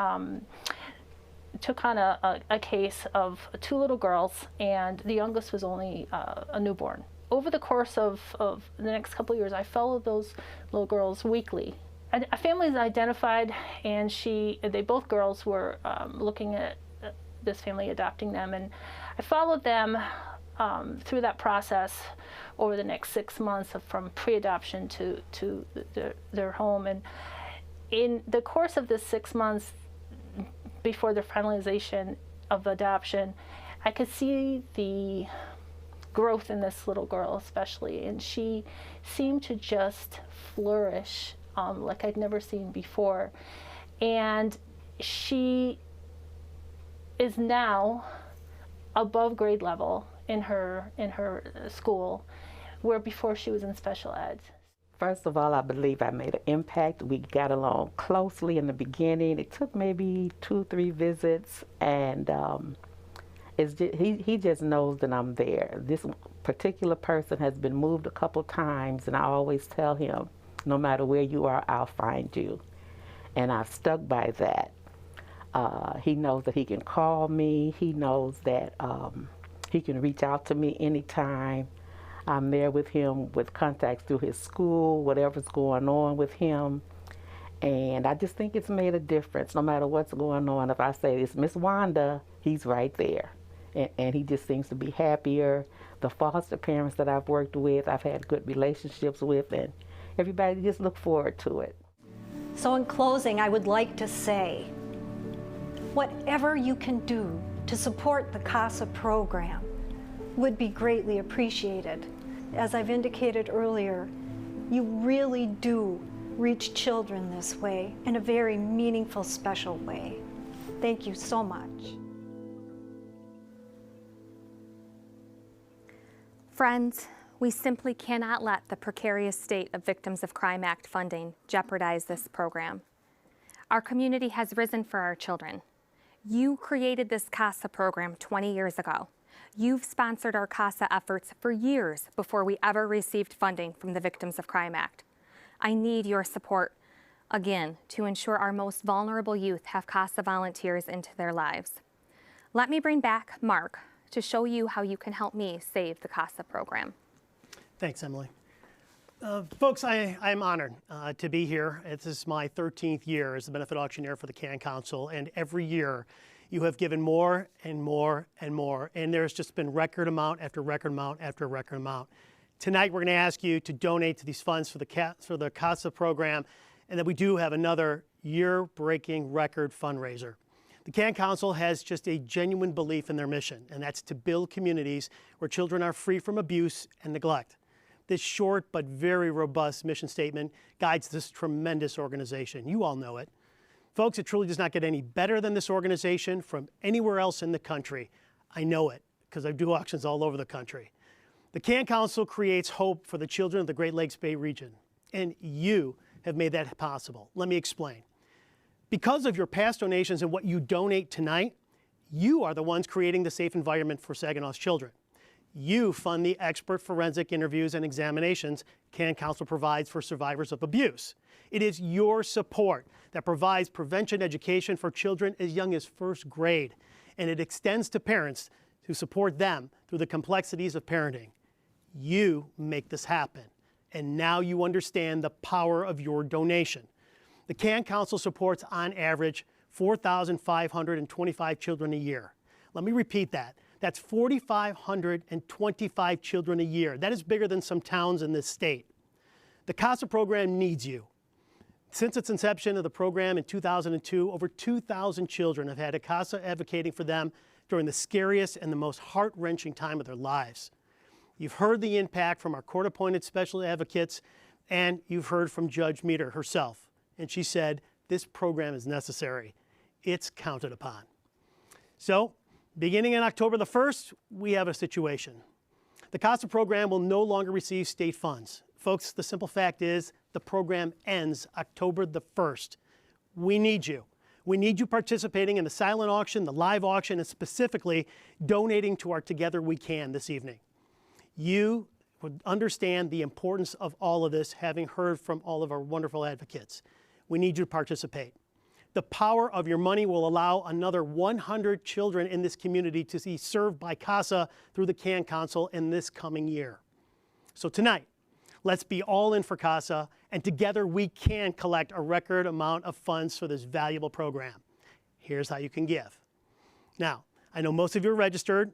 took on a case of 2 little girls, and the youngest was only a newborn. Over the course of the next couple of years, I followed those little girls weekly. A family is identified, and they both girls were looking at this family adopting them, and I followed them through that process over the next 6 months from pre-adoption to their home. And in the course of this 6 months before the finalization of adoption, I could see the growth in this little girl especially, and she seemed to just flourish like I'd never seen before. And she is now above grade level in her school, where before she was in special ed. First of all, I believe I made an impact. We got along closely in the beginning. It took maybe 2-3 visits, and he just knows that I'm there. This particular person has been moved a couple times, and I always tell him, no matter where you are, I'll find you. And I've stuck by that. He knows that he can call me. He knows that he can reach out to me anytime. I'm there with him with contacts through his school, whatever's going on with him. And I just think it's made a difference no matter what's going on. If I say it's Miss Wanda, he's right there. And he just seems to be happier. The foster parents that I've worked with, I've had good relationships with, and everybody just look forward to it. So in closing, I would like to say, whatever you can do to support the CASA program would be greatly appreciated. As I've indicated earlier, you really do reach children this way in a very meaningful, special way. Thank you so much. Friends, we simply cannot let the precarious state of Victims of Crime Act funding jeopardize this program. Our community has risen for our children. You created this CASA program 20 years ago. You've sponsored our CASA efforts for years before we ever received funding from the Victims of Crime Act. I need your support, again, to ensure our most vulnerable youth have CASA volunteers into their lives. Let me bring back Mark to show you how you can help me save the CASA program. Thanks, Emily. Folks, I'm honored to be here. This is my 13th year as the benefit auctioneer for the Can Council, and every year you have given more and more and more, and there's just been record amount after record amount after record amount. Tonight we're going to ask you to donate to these funds for the CASA program, and then we do have another year-breaking record fundraiser. The Can Council has just a genuine belief in their mission, and that's to build communities where children are free from abuse and neglect. This short but very robust mission statement guides this tremendous organization. You all know it. Folks, it truly does not get any better than this organization from anywhere else in the country. I know it because I do auctions all over the country. The Can Council creates hope for the children of the Great Lakes Bay region, and you have made that possible. Let me explain. Because of your past donations and what you donate tonight, you are the ones creating the safe environment for Saginaw's children. You fund the expert forensic interviews and examinations Can Council provides for survivors of abuse. It is your support that provides prevention education for children as young as first grade, and it extends to parents to support them through the complexities of parenting. You make this happen, and now you understand the power of your donation. The Can Council supports, on average, 4,525 children a year. Let me repeat that. That's 4,525 children a year. That is bigger than some towns in this state. The CASA program needs you. Since its inception of the program in 2002, over 2,000 children have had a CASA advocating for them during the scariest and the most heart-wrenching time of their lives. You've heard the impact from our court-appointed special advocates, and you've heard from Judge Meter herself. And she said, this program is necessary. It's counted upon. So, beginning on October the 1st, we have a situation. The CASA program will no longer receive state funds. Folks, the simple fact is the program ends October the 1st. We need you. We need you participating in the silent auction, the live auction, and specifically donating to our Together We Can this evening. You would understand the importance of all of this, having heard from all of our wonderful advocates. We need you to participate. The power of your money will allow another 100 children in this community to be served by CASA through the CAN Council in this coming year. So tonight, let's be all in for CASA, and together we can collect a record amount of funds for this valuable program. Here's how you can give. Now, I know most of you are registered.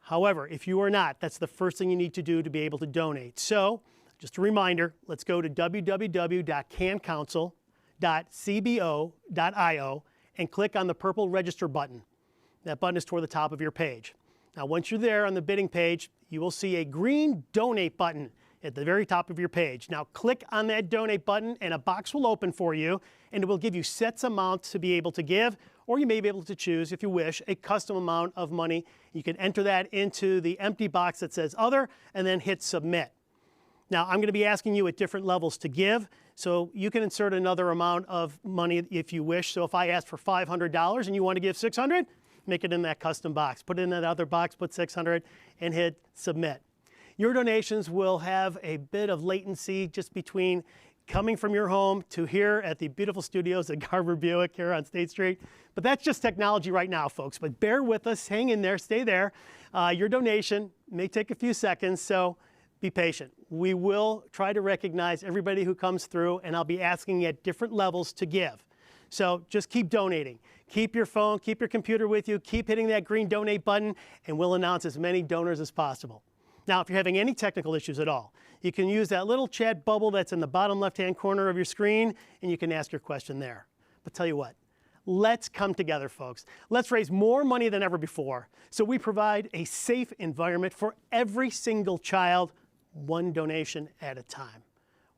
However, if you are not, that's the first thing you need to do to be able to donate. So, just a reminder, let's go to www.cancouncil.cbo.io and click on the purple register button. That button is toward the top of your page. Now, once you're there on the bidding page, you will see a green donate button at the very top of your page. Now click on that donate button and a box will open for you, and it will give you set amounts to be able to give, or you may be able to choose, if you wish, a custom amount of money. You can enter that into the empty box that says Other and then hit Submit. Now I'm going to be asking you at different levels to give, so you can insert another amount of money if you wish. So if I ask for $500 and you want to give $600, make it in that custom box. Put it in that other box, put $600 and hit Submit. Your donations will have a bit of latency just between coming from your home to here at the beautiful studios at Garber Buick here on State Street. But that's just technology right now, folks. But bear with us, hang in there, stay there. Your donation may take a few seconds, so be patient. We will try to recognize everybody who comes through, and I'll be asking at different levels to give. So just keep donating. Keep your phone, keep your computer with you, keep hitting that green donate button, and we'll announce as many donors as possible. Now, if you're having any technical issues at all, you can use that little chat bubble that's in the bottom left-hand corner of your screen, and you can ask your question there. But tell you what, let's come together, folks. Let's raise more money than ever before, so we provide a safe environment for every single child, one donation at a time.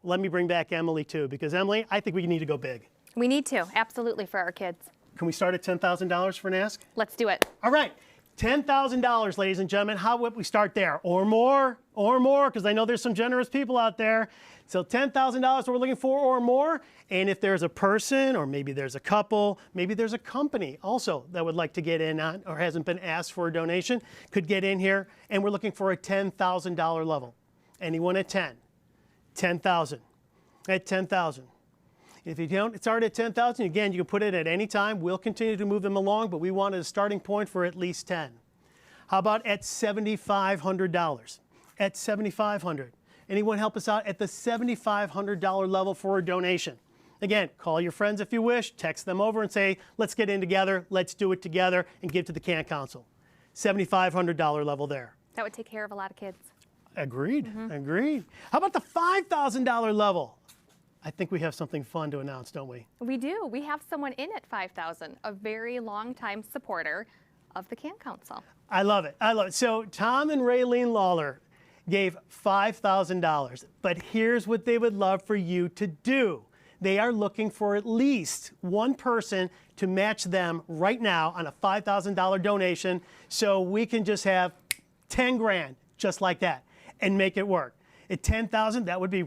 Let me bring back Emily, too, because Emily, I think we need to go big. We need to, absolutely, for our kids. Can we start at $10,000 for an ask? Let's do it. All right. $10,000, ladies and gentlemen. How would we start there? Or more, because I know there's some generous people out there. So $10,000 we're looking for or more. And if there's a person, or maybe there's a couple, maybe there's a company also that would like to get in on or hasn't been asked for a donation, could get in here. And we're looking for a $10,000 level. Anyone at 10? 10,000. At 10,000. If you don't start at 10,000, again, you can put it at any time. We'll continue to move them along, but we wanted a starting point for at least 10. How about at $7,500? At $7,500. Anyone help us out at the $7,500 level for a donation? Again, call your friends if you wish, text them over and say, let's get in together, let's do it together, and give to the CAN Council. $7,500 level there. That would take care of a lot of kids. Agreed, agreed. How about the $5,000 level? I think we have something fun to announce, don't we? We do. We have someone in at $5,000, a very long-time supporter of the CAN Council. I love it. I love it. So Tom and Raylene Lawler gave $5,000, but here's what they would love for you to do. They are looking for at least one person to match them right now on a $5,000 donation, so we can just have 10 grand just like that and make it work. At 10,000, that would be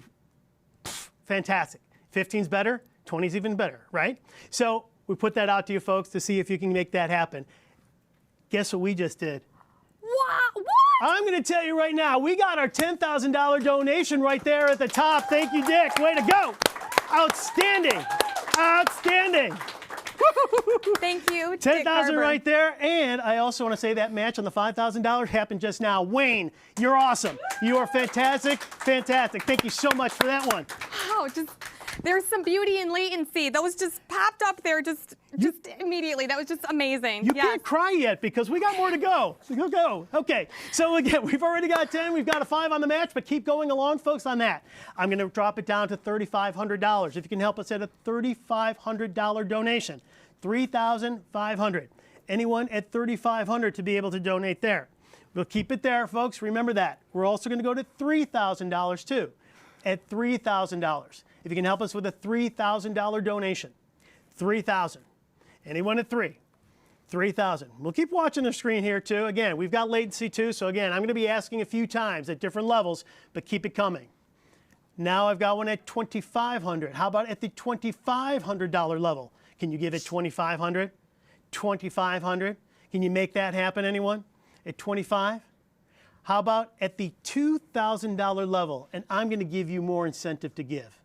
fantastic. 15's better, 20's even better, right? So we put that out to you folks to see if you can make that happen. Guess what we just did? What? I'm going to tell you right now, we got our $10,000 donation right there at the top. Thank you, Dick. Way to go. Outstanding. Outstanding. Thank you, $10,000 right there. And I also want to say that match on the $5,000 happened just now. Wayne, you're awesome. You are fantastic. Fantastic. Thank you so much for that one. Wow, there's some beauty in latency. Those just popped up there just immediately. That was just amazing. You can't cry yet because we got more to go. Go. Okay, so again, we've already got 10. We've got a 5 on the match, but keep going along, folks, on that. I'm going to drop it down to $3,500. If you can help us at a $3,500 donation, $3,500. Anyone at $3,500 to be able to donate there. We'll keep it there, folks. Remember that. We're also going to go to $3,000 too. At $3,000. If you can help us with a $3,000 donation, $3,000. Anyone at 3? 3,000. We'll keep watching the screen here too. Again, we've got latency too, so again, I'm going to be asking a few times at different levels, but keep it coming. Now I've got one at 2,500. How about at the $2,500 level? Can you give it 2,500? 2,500? Can you make that happen, anyone? At 25? How about at the $2,000 level? And I'm going to give you more incentive to give.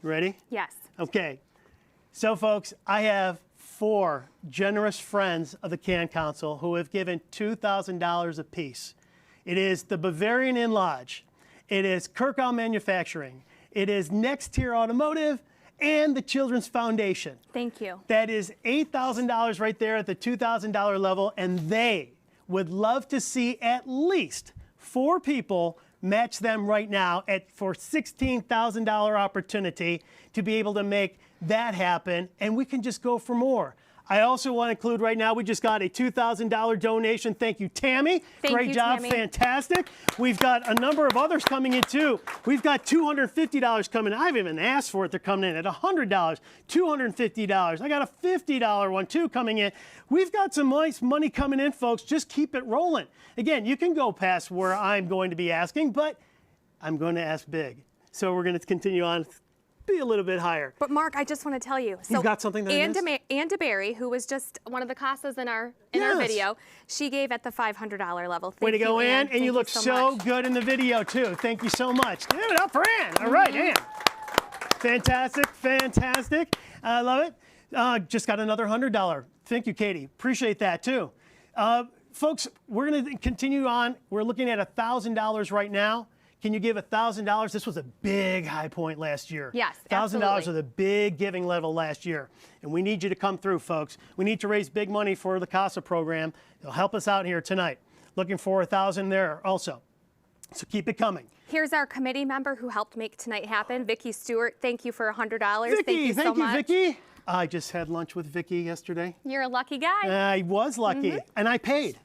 Ready? Yes. Okay. So, folks, I have 4 generous friends of the Can Council who have given $2,000 apiece. It is the Bavarian Inn Lodge. It is Kirkhoff Manufacturing. It is Next Tier Automotive and the Children's Foundation. Thank you. That is $8,000 right there at the $2,000 level, and they would love to see at least 4 people match them right now for $16,000 opportunity to be able to make that happen, and we can just go for more. I also want to include right now, we just got a $2,000 donation. Thank you, Tammy. Great job, Tammy. Fantastic. We've got a number of others coming in too. We've got $250 coming in. I haven't even asked for it. They're coming in at $100, $250. I got a $50 one too coming in. We've got some nice money coming in, folks. Just keep it rolling. Again, you can go past where I'm going to be asking, but I'm going to ask big. So we're going to continue on. Be a little bit higher. But Mark, I just want to tell you. So you've got something that Ann DeBerry, who was just one of the Casas in our video, she gave at the $500 level. Thank Way to go, you, Ann. And you look so good in the video, too. Thank you so much. Give it up for Ann. All right, Ann. Fantastic, fantastic. I love it. Just got another $100. Thank you, Katie. Appreciate that, too. Folks, we're going to continue on. We're looking at $1,000 right now. Can you give $1,000? This was a big high point last year. Yes, $1,000 was a big giving level last year. And we need you to come through, folks. We need to raise big money for the CASA program. It'll help us out here tonight. Looking for $1,000 there also. So keep it coming. Here's our committee member who helped make tonight happen, Vicki Stewart. Thank you for $100. Vicki, thank you so much. Vicki. I just had lunch with Vicki yesterday. You're a lucky guy. I was lucky, and I paid.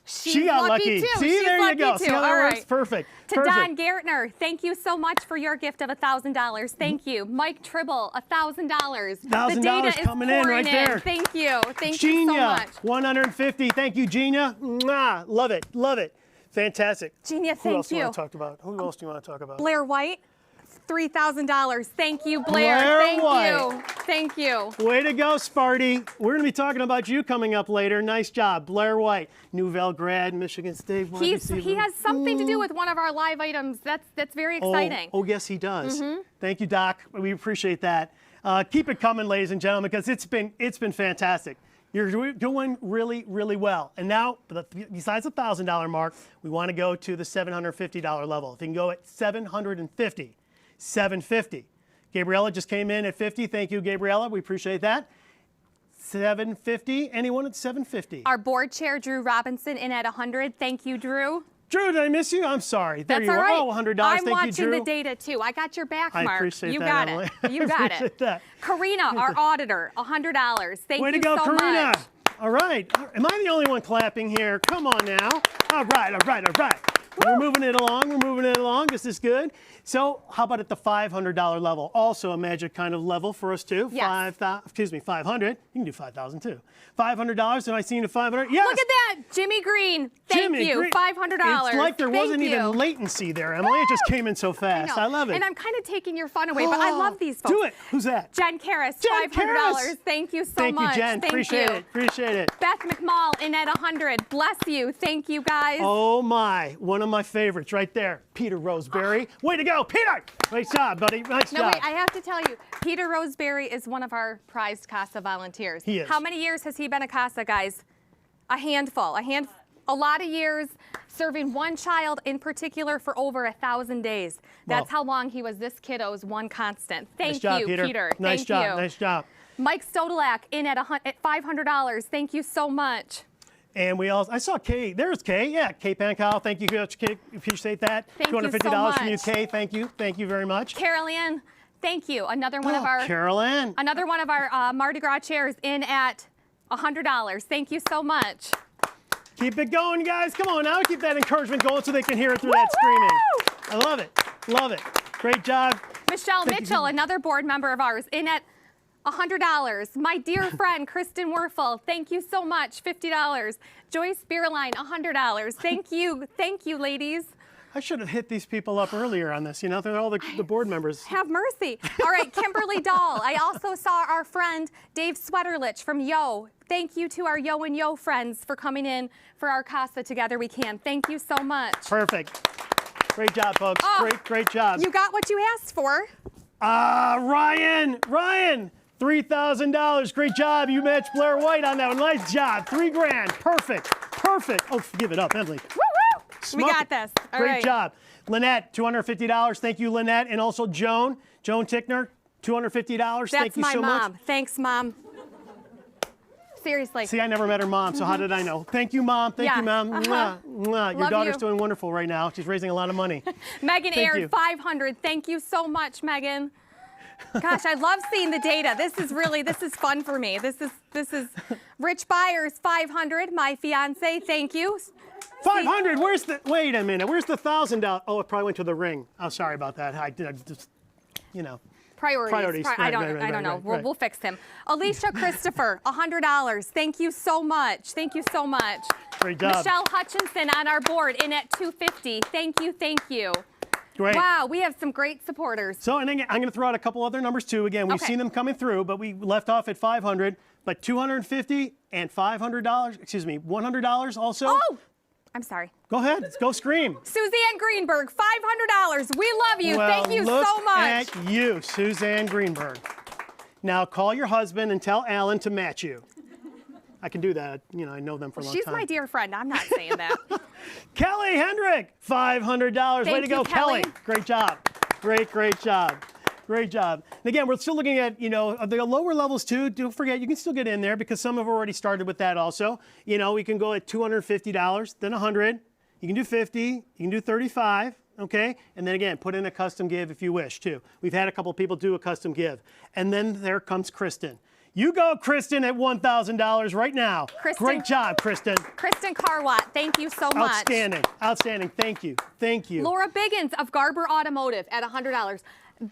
She got lucky. Too. See, She's there you go. Too. See how that All works? right. Perfect. To Don Gartner, thank you so much for your gift of $1,000. Thank you. Mike Tribble, $1,000. $1,000 coming in right there. Thank you. Thank you so much. $150. Thank you, Gina. Mwah. Love it. Love it. Fantastic. Gina, Who else thank do you you. want to talk about? Who else do you want to talk about? Blair White, $3,000. Thank you, Blair. Thank you. Thank you. Way to go, Sparty. We're going to be talking about you coming up later. Nice job. Blair White, Nouvelle grad, Michigan State. He has something to do with one of our live items. That's very exciting. Oh, yes, he does. Thank you, Doc. We appreciate that. Keep it coming, ladies and gentlemen, because it's been fantastic. You're doing really, really well. And now, besides the $1,000 mark, we want to go to the $750 level. If you can go at $750. $750. Gabriella just came in at 50. Thank you, Gabriella. We appreciate that. $750. Anyone at $750? Our board chair, Drew Robinson, in at $100. Thank you, Drew. Drew, did I miss you? I'm sorry. There That's you all are. right. Oh, $100. I'm Thank you, watching Drew. the data too. I got your back, Mark. I appreciate you that, got Emily. it. You got appreciate it. That. Karina, our auditor, $100. Thank Way you to go, so Karina. much. All right. Am I the only one clapping here? Come on now. All right, all right, all right. We're moving it along. We're moving it along. This is good. So how about at the $500 level? Also a magic kind of level for us too. Yes. 500. You can do 5,000 too. $500. Have I seen a 500? Yes. Look at that, Jimmy Green. Thank you. Green. $500. It's like there wasn't Thank even you. latency there, Emily. It just came in so fast. I love it. And I'm kind of taking your fun away, but I love these folks. Do it. Who's that? Jen Karras, Jen $500. Karras. Thank you so Thank much. you, Jen. Thank Appreciate you. it. Appreciate it. Beth McMall in at $100. Bless you. Thank you, guys. Oh my, one of my favorites right there. Peter Roseberry. Way to go, Peter. Nice job, buddy. Nice No, job. wait, I have to tell you, Peter Roseberry is one of our prized CASA volunteers. He is. How many years has he been a CASA, guys? A handful. A lot of years, serving one child in particular for over 1,000 days. That's how long he was this kiddo's one constant. Thank nice job, you, Peter. Nice Thank job. you. Nice job. Mike Stodolak in at $500. Thank you so much. And we also, I saw Kay. There's Kay. Yeah, Kay Pankow. Thank you, Kay. Appreciate that. Thank you so $250 from you, much. Kay. Thank you. Thank you very much. Carol Ann, thank you. Another one of our Mardi Gras chairs in at $100. Thank you so much. Keep it going, guys. Come on now. Keep that encouragement going so they can hear it through that screaming. I love it. Love it. Great job. Michelle Mitchell, another board member of ours, in at $100. My dear friend, Kristen Werfel, thank you so much, $50. Joyce Beerline, $100. Thank you, ladies. I should have hit these people up earlier on this. You know, they're all the board members. Have mercy. All right, Kimberly Dahl. I also saw our friend Dave Sweterlich from Yo. Thank you to our Yo and Yo friends for coming in for our Casa Together We Can. Thank you so much. Perfect. Great job, folks. Oh, Great job. You got what you asked for. Ryan, $3,000. Great job. You matched Blair White on that one. Nice job. $3,000. Perfect. Oh, give it up, Emily. Woo! Smoke We got it. this. All Great right. job. Lynette, $250. Thank you, Lynette. And also Joan Tickner, $250. Thank you so much. That's my mom. Thanks, Mom. Seriously. See, I never met her mom, so how did I know? Thank you, Mom. Thank you, Mom. Mwah, mwah. Your Love daughter's you. doing wonderful right now. She's raising a lot of money. Megan Thank Aird, you. $500. Thank you so much, Megan. Gosh, I love seeing the data. This is fun for me. This is Rich Byers, $500. My fiance, thank you. 500. Wait a minute. Where's the $1,000? Oh, it probably went to the ring. Oh, sorry about that. I just, you know. Priorities. I don't know. We'll fix him. Alicia Christopher, $100. Thank you so much. Thank you so much. Great job. Michelle Hutchinson on our board in at $250. Thank you. Great. Wow, we have some great supporters. So, and again, I'm going to throw out a couple other numbers too. Again, we've Okay. seen them coming through, but we left off at 500. But $250 and $500. Excuse me, $100 also. Oh, I'm sorry. Go ahead. Go scream. Suzanne Greenberg, $500. We love you. Well, Thank you look so much. at you, Suzanne Greenberg. Now call your husband and tell Alan to match you. I can do that. You know, I know them for a long She's time. my dear friend. I'm not saying that. Kelly Hendrick, $500. Way to Thank go, you, Kelly. Great job. Great job. Great job. And again, we're still looking at, you know, the lower levels too. Don't forget, you can still get in there because some have already started with that also. You know, we can go at $250, then $100. You can do $50. You can do $35. Okay, and then again, put in a custom give if you wish too. We've had a couple of people do a custom give. And then there comes Kristen. You go, Kristen, at $1,000 right now. Kristen. Great job, Kristen. Kristen Carwatt, thank you so much. Outstanding. Thank you. Laura Biggins of Garber Automotive at $100.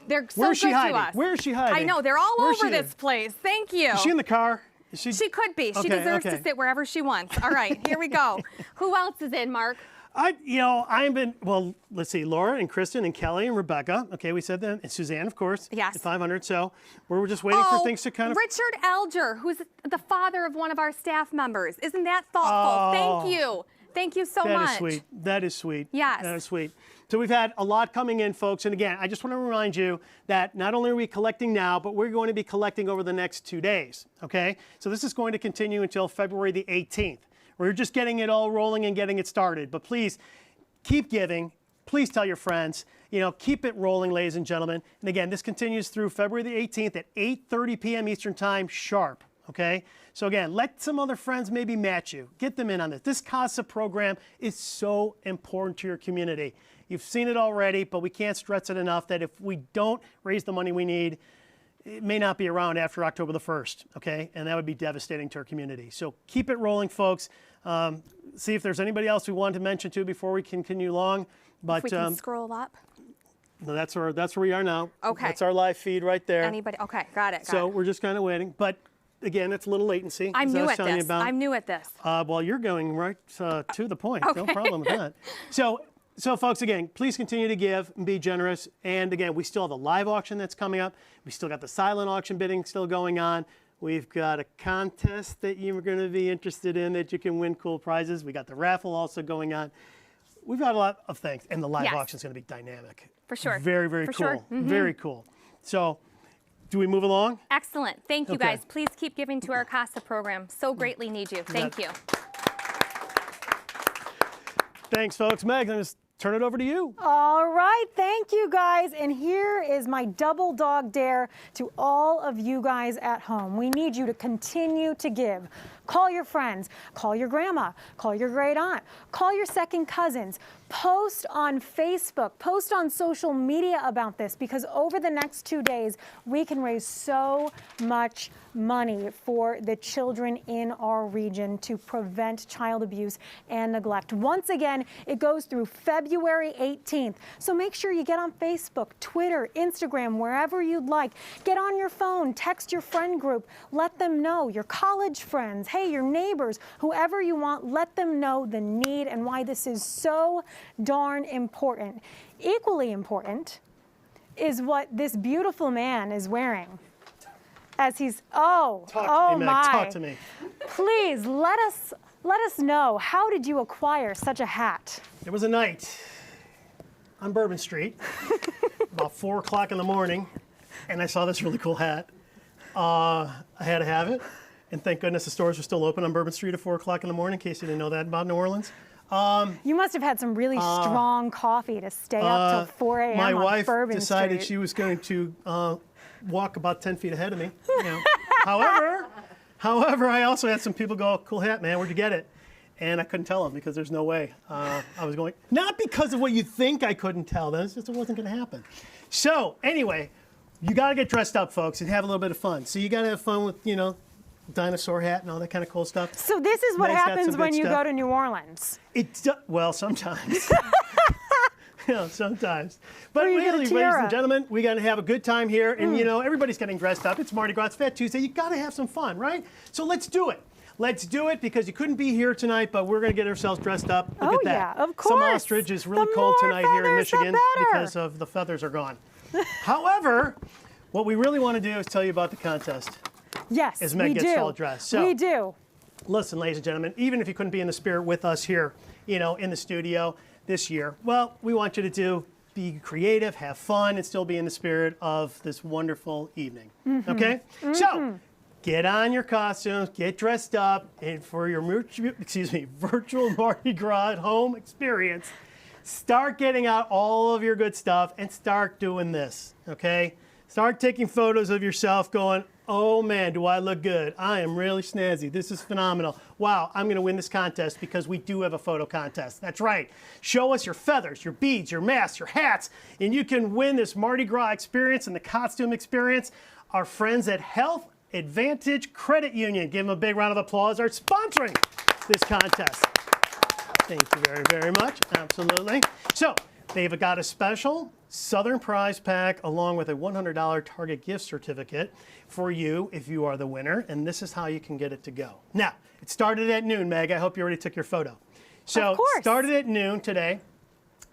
They're so Where's she good hiding? to us. Where is she hiding? I know, they're all Where's over she this place. Thank you. Is she in the car? She could be. She Okay, deserves okay. to sit wherever she wants. All right, here we go. Who else is in, Mark? Let's see, Laura and Kristen and Kelly and Rebecca. Okay, we said that. And Suzanne, of course. Yes. At 500. So we're just waiting for things to kind of. Richard Alger, who's the father of one of our staff members. Isn't that thoughtful? Thank you. Thank you so much. That is sweet. Yes. That is sweet. So we've had a lot coming in, folks. And again, I just want to remind you that not only are we collecting now, but we're going to be collecting over the next 2 days. Okay? So this is going to continue until February the 18th. We're just getting it all rolling and getting it started. But please keep giving. Please tell your friends. You know, keep it rolling, ladies and gentlemen. And again, this continues through February the 18th at 8:30 p.m. Eastern Time sharp. Okay? So again, let some other friends maybe match you. Get them in on this. This CASA program is so important to your community. You've seen it already, but we can't stress it enough that if we don't raise the money we need, it may not be around after October the 1st, okay? And that would be devastating to our community. So keep it rolling, folks. See if there's anybody else we want to mention to before we continue along. But If we can scroll up. no, that's where we are now. Okay. That's our live feed right there. Anybody? Okay, got it. So we're just kind of waiting. But again, it's a little latency. I'm as I new was at telling you this. about. I'm new at this. Well, you're going right to the point. Okay. No problem with that. So folks, again, please continue to give and be generous. And again, we still have a live auction that's coming up. We still got the silent auction bidding still going on. We've got a contest that you're going to be interested in that you can win cool prizes. We got the raffle also going on. We've got a lot of things. And the live Yes. auction is going to be dynamic. For sure. Very, very For cool. sure. Mhm. Very cool. So do we move along? Excellent. Thank you, Okay. guys. Please keep giving to our CASA program. So greatly need you. Thank you. Thanks, folks. Meg, I'm going to turn it over to you. All right, thank you guys. And here is my double dog dare to all of you guys at home. We need you to continue to give. Call your friends, call your grandma, call your great aunt, call your second cousins. Post on Facebook, post on social media about this, because over the next 2 days, we can raise so much money for the children in our region to prevent child abuse and neglect. Once again, it goes through February February 18th. So make sure you get on Facebook, Twitter, Instagram, wherever you'd like. Get on your phone, text your friend group, let them know, your college friends, hey, your neighbors, whoever you want, let them know the need and why this is so darn important. Equally important is what this beautiful man is wearing. As he's, Talk to me, Meg. Talk to me. Please let us know, how did you acquire such a hat? There was a night on Bourbon Street, about 4 o'clock in the morning, and I saw this really cool hat. I had to have it, and thank goodness the stores are still open on Bourbon Street at 4 o'clock in the morning, in case you didn't know that about New Orleans. You must have had some really strong coffee to stay up till 4 a.m. My on wife Bourbon decided Street. she was going to walk about 10 feet ahead of me. You know. However, I also had some people go, "Cool hat, man, where'd you get it?" And I couldn't tell them because there's no way. I was going, not because of what you think I couldn't tell them, it's just it wasn't going to happen. So anyway, you got to get dressed up, folks, and have a little bit of fun. So you got to have fun with, you know, dinosaur hat and all that kind of cool stuff. So this is what Meg's got happens some when good you stuff. go to New Orleans. Well, sometimes. Yeah, sometimes. But Or you get a really, ladies tiara. and gentlemen, we're going to have a good time here. And, you know, everybody's getting dressed up. It's Mardi Gras, it's Fat Tuesday. You got to have some fun, right? So let's do it. Let's do it because you couldn't be here tonight, but we're going to get ourselves dressed up. Look at that. Yeah, of course. Some ostrich is really The cold more tonight here in feathers, the Michigan better. because of the feathers are gone. However, what we really want to do is tell you about the contest. Yes, As Meg we gets do. all dressed. So, we do. listen, ladies and gentlemen, even if you couldn't be in the spirit with us here, you know, in the studio this year, well, we want you to be creative, have fun, and still be in the spirit of this wonderful evening. Okay? So, get on your costumes, get dressed up, and for your virtual Mardi Gras at home experience, start getting out all of your good stuff and start doing this, okay? Start taking photos of yourself going, oh man, do I look good? I am really snazzy. This is phenomenal. Wow, I'm going to win this contest because we do have a photo contest. That's right. Show us your feathers, your beads, your masks, your hats, and you can win this Mardi Gras experience and the costume experience. Our friends at Health Advantage Credit Union, give them a big round of applause, are sponsoring this contest. Thank you very, very much. Absolutely. So, they've got a special Southern Prize Pack along with a $100 Target gift certificate for you if you are the winner, and this is how you can get it to go. Now, it started at noon, Meg. I hope you already took your photo. So, Of course. it started at noon today,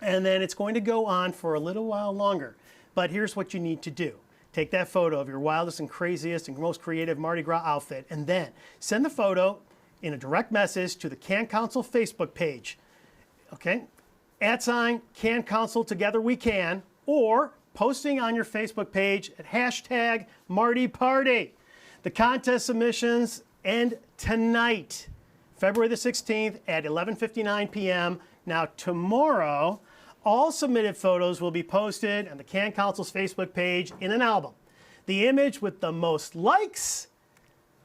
and then it's going to go on for a little while longer. But here's what you need to do. Take that photo of your wildest and craziest and most creative Mardi Gras outfit, and then send the photo in a direct message to the Can Council Facebook page. Okay? @ Can Council Together We Can, or posting on your Facebook page at hashtag Mardi Party. The contest submissions end tonight, February the 16th at 11:59 p.m. Now tomorrow, all submitted photos will be posted on the Can Council's Facebook page in an album. The image with the most likes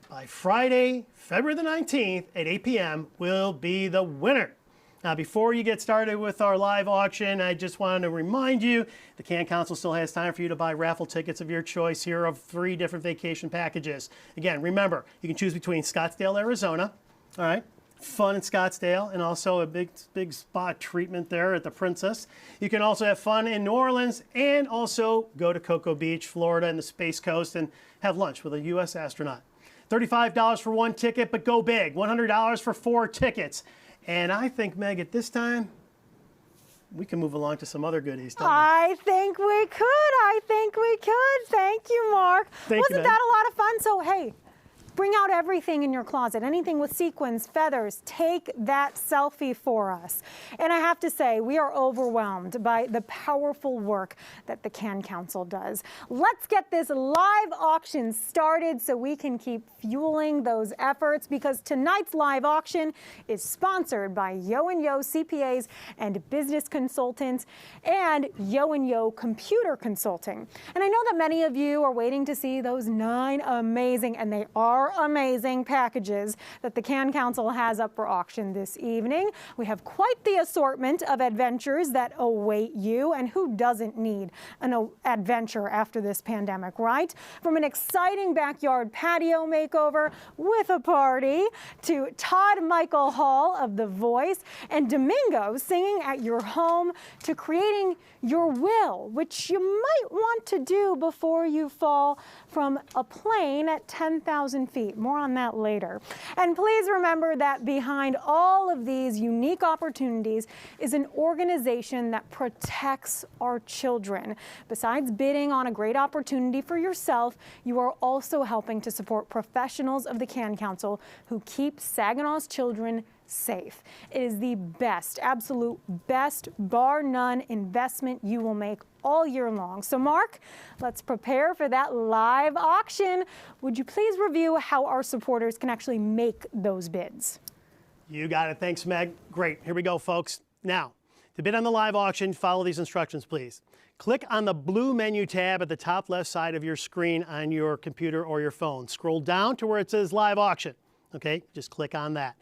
by Friday, February the 19th at 8 p.m. will be the winner. Now, before you get started with our live auction, I just wanted to remind you, the Can Council still has time for you to buy raffle tickets of your choice here of 3 different vacation packages. Again, remember, you can choose between Scottsdale, Arizona, all right, fun in Scottsdale, and also a big spa treatment there at the Princess. You can also have fun in New Orleans and also go to Cocoa Beach, Florida, and the Space Coast and have lunch with a U.S. astronaut. $35 for 1 ticket, but go big. $100 for 4 tickets. And I think, Meg, at this time, we can move along to some other goodies, don't we? I think we could. Thank you, Mark. Thank you, Wasn't Meg. that a lot of fun? So, hey, bring out everything in your closet, anything with sequins, feathers. Take that selfie for us. And I have to say, we are overwhelmed by the powerful work that the Can Council does. Let's get this live auction started so we can keep fueling those efforts, because tonight's live auction is sponsored by Yo & Yo CPAs and Business Consultants and Yo & Yo Computer Consulting. And I know that many of you are waiting to see those 9 amazing, and they are are amazing packages that the Can Council has up for auction this evening. We have quite the assortment of adventures that await you, and who doesn't need an adventure after this pandemic, right? From an exciting backyard patio makeover with a party to Todd Michael Hall of The Voice and Domingo singing at your home to creating your will, which you might want to do before you fall from a plane at 10,000 feet. More on that later. And please remember that behind all of these unique opportunities is an organization that protects our children. Besides bidding on a great opportunity for yourself, you are also helping to support professionals of the Can Council who keep Saginaw's children safe. It is the best, absolute best, bar none investment you will make all year long. So Mark, let's prepare for that live auction. Would you please review how our supporters can actually make those bids? You got it. Thanks, Meg. Great. Here we go, folks. Now, to bid on the live auction, follow these instructions, please. Click on the blue menu tab at the top left side of your screen on your computer or your phone. Scroll down to where it says live auction. Okay, just click on that.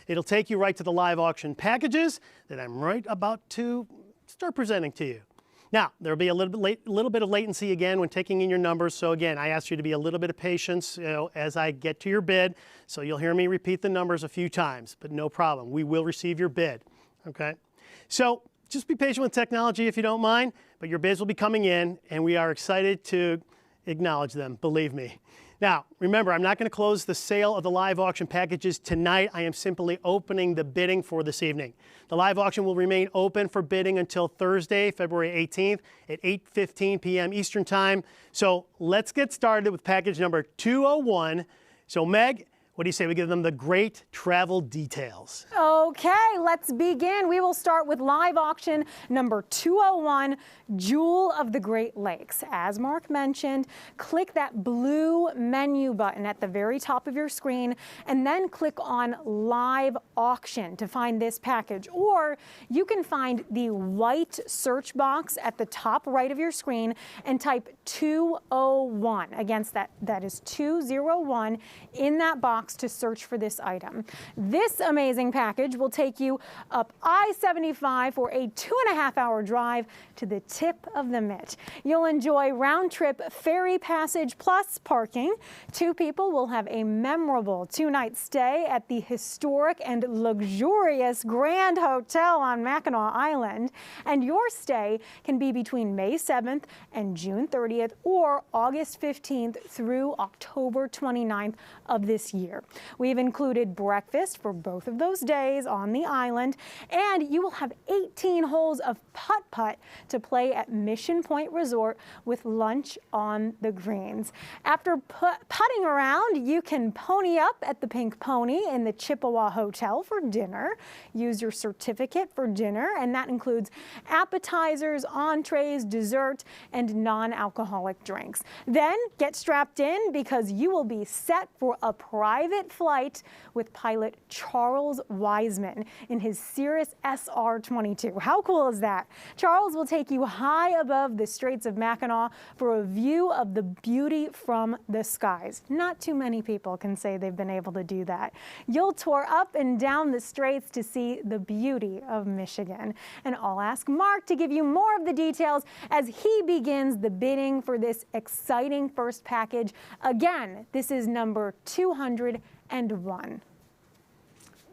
It'll take you right to the live auction packages that I'm right about to start presenting to you. Now, there'll be a little bit of latency again when taking in your numbers. So again, I ask you to be a little bit of patience, as I get to your bid. So you'll hear me repeat the numbers a few times, but no problem. We will receive your bid, okay? So just be patient with technology if you don't mind, but your bids will be coming in and we are excited to acknowledge them, believe me. Now, remember, I'm not going to close the sale of the live auction packages tonight. I am simply opening the bidding for this evening. The live auction will remain open for bidding until Thursday, February 18th at 8:15 p.m. Eastern Time. So let's get started with package number 201. So Meg, what do you say we give them the great travel details? Okay, let's begin. We will start with live auction number 201, Jewel of the Great Lakes. As Mark mentioned, click that blue menu button at the very top of your screen and then click on live auction to find this package. Or you can find the white search box at the top right of your screen and type 201 against that is 201 in that box to search for this item. This amazing package will take you up I-75 for a 2.5-hour drive to the tip of the Mitt. You'll enjoy round-trip ferry passage plus parking. 2 people will have a memorable 2-night stay at the historic and luxurious Grand Hotel on Mackinac Island. And your stay can be between May 7th and June 30th or August 15th through October 29th of this year. We've included breakfast for both of those days on the island, and you will have 18 holes of putt-putt to play at Mission Point Resort with lunch on the greens. After putting around, you can pony up at the Pink Pony in the Chippewa Hotel for dinner. Use your certificate for dinner, and that includes appetizers, entrees, dessert, and non-alcoholic drinks. Then get strapped in because you will be set for a private flight with pilot Charles Wiseman in his Cirrus SR-22. How cool is that? Charles will take you high above the Straits of Mackinac for a view of the beauty from the skies. Not too many people can say they've been able to do that. You'll tour up and down the straits to see the beauty of Michigan. And I'll ask Mark to give you more of the details as he begins the bidding for this exciting first package. Again, this is number 201.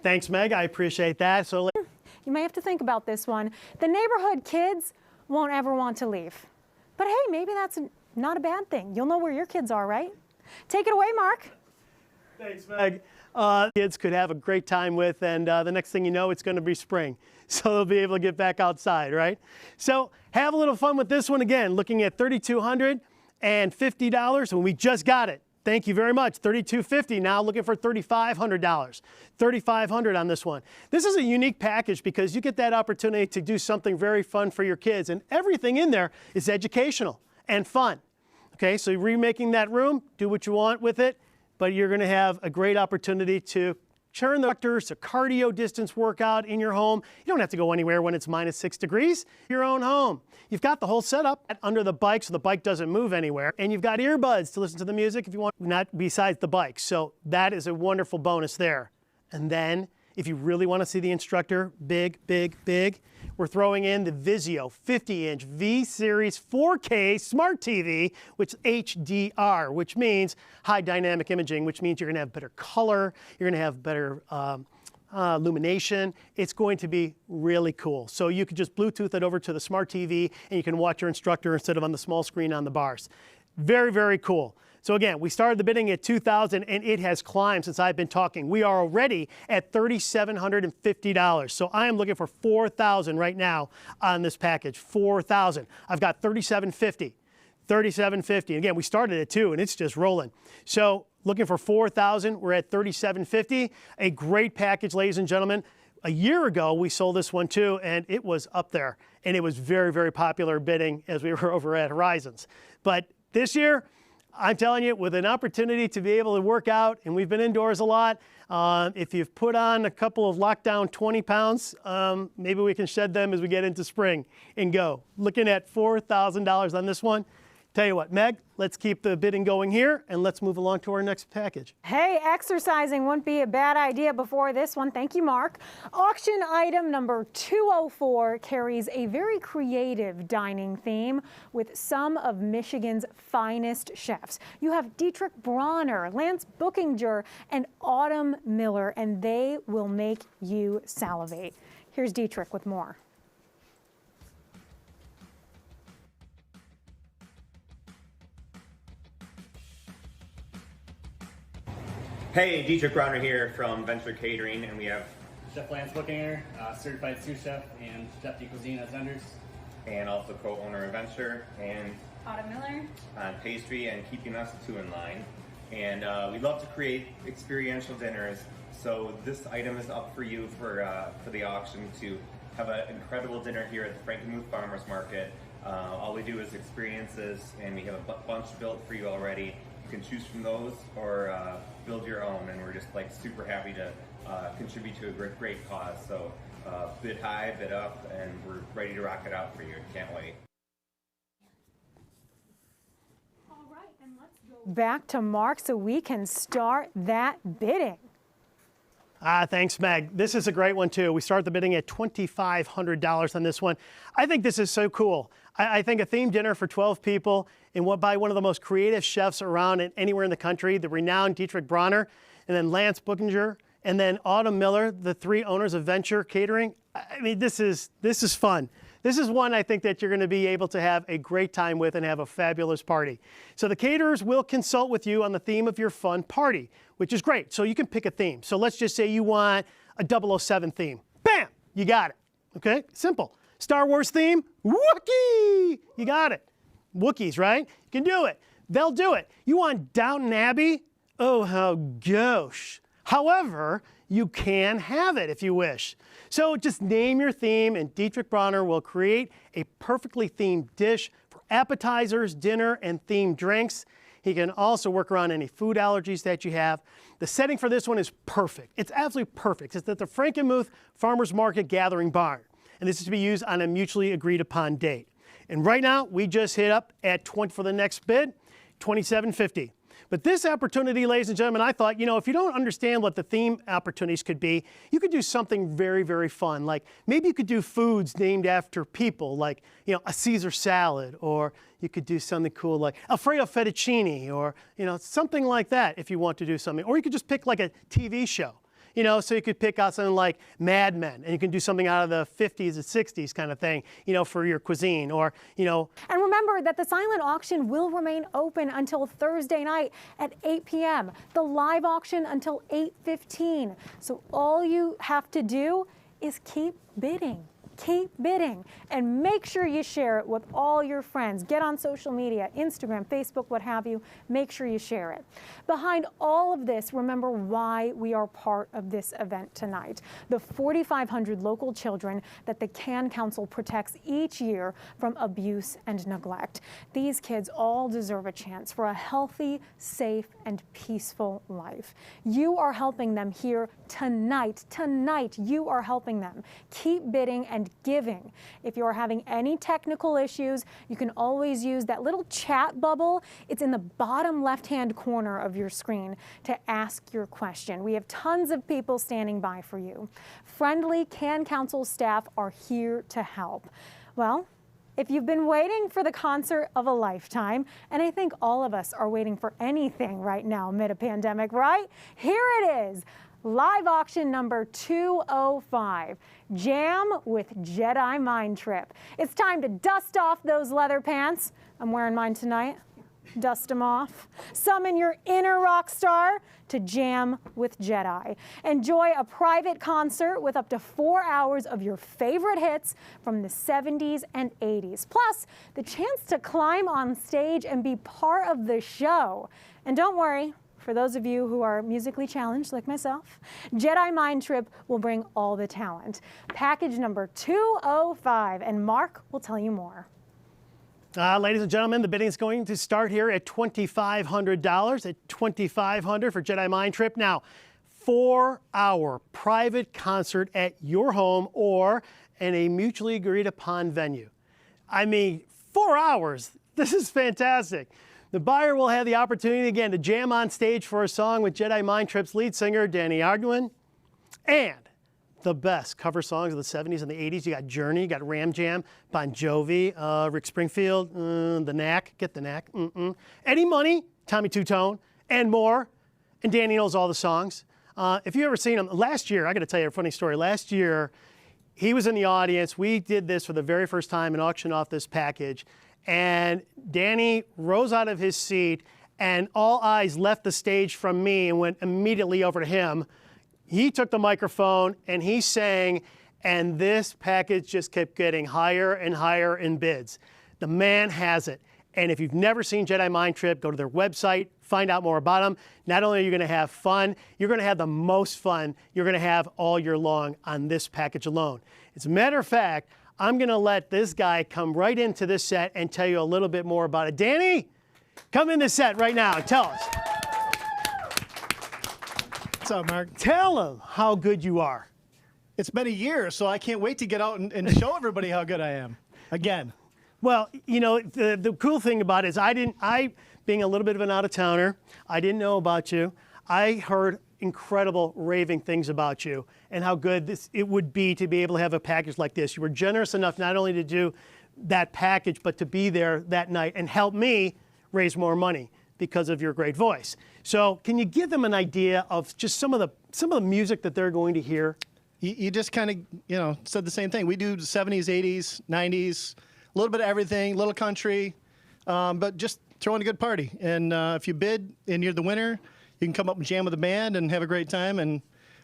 Thanks, Meg. I appreciate that. So you may have to think about this one. The neighborhood kids won't ever want to leave. But hey, maybe that's not a bad thing. You'll know where your kids are, right? Take it away, Mark. Thanks, Meg. Kids could have a great time with, and the next thing you know, it's going to be spring. So they'll be able to get back outside, right? So have a little fun with this one again, looking at $3,250, and we just got it. Thank you very much. $3,250 now, looking for $3,500. $3,500 on this one. This is a unique package because you get that opportunity to do something very fun for your kids, and everything in there is educational and fun. Okay, so remaking that room, do what you want with it, but you're going to have a great opportunity to Turn the instructors to cardio distance workout in your home. You don't have to go anywhere when it's -6 degrees. Your own home. You've got the whole setup under the bike so the bike doesn't move anywhere. And you've got earbuds to listen to the music if you want, not besides the bike. So that is a wonderful bonus there. And then if you really want to see the instructor big, we're throwing in the Vizio 50-inch V-Series 4K Smart TV, which is HDR, which means high dynamic imaging, which means you're going to have better color, you're going to have better illumination. It's going to be really cool. So you could just Bluetooth it over to the Smart TV and you can watch your instructor instead of on the small screen on the bars. Very, very cool. So again, we started the bidding at $2,000 and it has climbed since I've been talking. We are already at $3,750. So I am looking for $4,000 right now on this package. $4,000. I've got $3,750. $3,750. Again, we started at $2,000 and it's just rolling. So looking for $4,000. We're at $3,750. A great package, ladies and gentlemen. A year ago, we sold this one too, and it was up there. And it was very, very popular bidding as we were over at Horizons. But this year, I'm telling you, with an opportunity to be able to work out, and we've been indoors a lot, if you've put on a couple of lockdown 20 pounds, maybe we can shed them as we get into spring and go. Looking at $4,000 on this one. Tell you what, Meg, let's keep the bidding going here and let's move along to our next package. Hey, exercising wouldn't be a bad idea before this one. Thank you, Mark. Auction item number 204 carries a very creative dining theme with some of Michigan's finest chefs. You have Dietrich Bronner, Lance Bookinger, and Autumn Miller, and they will make you salivate. Here's Dietrich with more. Hey, Dietrich Bronner here from Venture Catering, and we have Chef Lance Bookinger, certified sous chef and chef de cuisine as vendors. And also co-owner of Venture, and Autumn Miller on pastry and keeping us two in line. And we love to create experiential dinners, so this item is up for you for the auction to have an incredible dinner here at the Frankenmuth Farmers Market. All we do is experiences, and we have a bunch built for you already. You can choose from those or build your own, and we're just like super happy to contribute to a great cause. So bid high, bid up, and we're ready to rock it out for you. Can't wait. All right, and let's go back to Mark so we can start that bidding. Thanks, Meg. This is a great one, too. We start the bidding at $2,500 on this one. I think this is so cool. I think a themed dinner for 12 people and by one of the most creative chefs around and anywhere in the country, the renowned Dietrich Bronner, and then Lance Bookinger, and then Autumn Miller, the three owners of Venture Catering. I mean, this is fun. This is one I think that you're going to be able to have a great time with and have a fabulous party. So the caterers will consult with you on the theme of your fun party, which is great. So you can pick a theme. So let's just say you want a 007 theme. Bam! You got it. Okay? Simple. Star Wars theme? Wookiee! You got it. Wookiees, right? You can do it. They'll do it. You want Downton Abbey? Oh, how gauche. However, you can have it if you wish. So just name your theme and Dietrich Bronner will create a perfectly themed dish for appetizers, dinner, and themed drinks. He can also work around any food allergies that you have. The setting for this one is perfect. It's absolutely perfect. It's at the Frankenmuth Farmers Market Gathering Barn. And this is to be used on a mutually agreed upon date. And right now, we just hit up at for the next bid, $2,750. But this opportunity, ladies and gentlemen, I thought, if you don't understand what the theme opportunities could be, you could do something very, very fun. Like maybe you could do foods named after people, like, a Caesar salad, or you could do something cool like Alfredo fettuccine, or, something like that if you want to do something. Or you could just pick like a TV show. So you could pick out something like Mad Men, and you can do something out of the 50s and 60s kind of thing, for your cuisine, or, And remember that the silent auction will remain open until Thursday night at 8 p.m. The live auction until 8:15. So all you have to do is keep bidding. Keep bidding and make sure you share it with all your friends. Get on social media, Instagram, Facebook, what have you. Make sure you share it. Behind all of this, remember why we are part of this event tonight. The 4,500 local children that the Can Council protects each year from abuse and neglect. These kids all deserve a chance for a healthy, safe, and peaceful life. You are helping them here tonight. Tonight, you are helping them. Keep bidding and giving. If you're having any technical issues, you can always use that little chat bubble. It's in the bottom left-hand corner of your screen to ask your question. We have tons of people standing by for you. Friendly Can Council staff are here to help. Well, if you've been waiting for the concert of a lifetime, and I think all of us are waiting for anything right now amid a pandemic, right? Here it is, live auction number 205, Jam with Jedi Mind Trip. It's time to dust off those leather pants. I'm wearing mine tonight. Dust them off. Summon your inner rock star to jam with Jedi. Enjoy a private concert with up to 4 hours of your favorite hits from the 70s and 80s. Plus, the chance to climb on stage and be part of the show. And don't worry, for those of you who are musically challenged like myself, Jedi Mind Trip will bring all the talent. Package number 205, and Mark will tell you more. Ladies and gentlemen, the bidding is going to start here at $2,500, at $2,500 for Jedi Mind Trip. Now, 4-hour private concert at your home or in a mutually agreed upon venue. I mean, 4 hours. This is fantastic. The buyer will have the opportunity again to jam on stage for a song with Jedi Mind Trip's lead singer, Danny Arguin, and the best cover songs of the 70s and the 80s. You got Journey, you got Ram Jam, Bon Jovi, Rick Springfield, The Knack, get the Knack, Eddie Money, Tommy Two-Tone, and more. And Danny knows all the songs. If you've ever seen him, last year, I got to tell you a funny story. Last year, he was in the audience. We did this for the very first time and auctioned off this package. And Danny rose out of his seat, and all eyes left the stage from me and went immediately over to him. He took the microphone and he sang, and this package just kept getting higher and higher in bids. The man has it. And if you've never seen Jedi Mind Trip, go to their website, find out more about them. Not only are you going to have fun, you're going to have the most fun you're going to have all year long on this package alone. As a matter of fact, I'm going to let this guy come right into this set and tell you a little bit more about it. Danny, come in the set right now and tell us. What's up, Mark? Tell them how good you are. It's been a year, so I can't wait to get out and show everybody how good I am. Again. Well, you know, the cool thing about it is I, being a little bit of an out-of-towner, I didn't know about you. I heard incredible raving things about you and how good it would be to be able to have a package like this. You were generous enough not only to do that package, but to be there that night and help me raise more money because of your great voice. So can you give them an idea of just some of the music that they're going to hear? You just kind of, said the same thing. We do 70s, 80s, 90s, a little bit of everything, a little country, but just throwing a good party. And if you bid and you're the winner, you can come up and jam with the band and have a great time and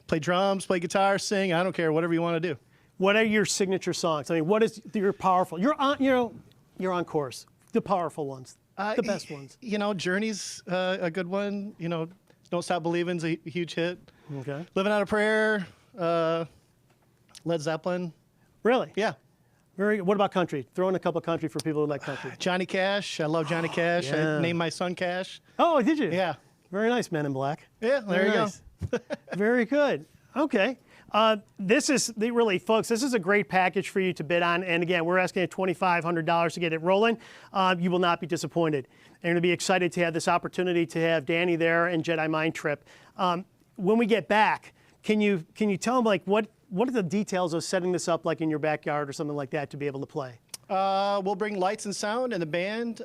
play drums, play guitar, sing. I don't care, whatever you want to do. What are your signature songs? I mean, what is your powerful? You're on course. The powerful ones. The best ones. Journey's a good one. Don't Stop Believing's a huge hit. Okay. Living Out a Prayer, Led Zeppelin. Really? Yeah. Very. What about country? Throw in a couple of country for people who like country. Johnny Cash. I love Johnny Cash. Yeah. I named my son Cash. Oh, did you? Yeah. Very nice, Men in Black. Yeah, there you go. Very good. Okay. This is really, folks, this is a great package for you to bid on. And again, we're asking $2,500 to get it rolling. You will not be disappointed. And you're going to be excited to have this opportunity to have Danny there and Jedi Mind Trip. When we get back, can you tell them, like, what are the details of setting this up, like in your backyard or something like that, to be able to play? We'll bring lights and sound and the band,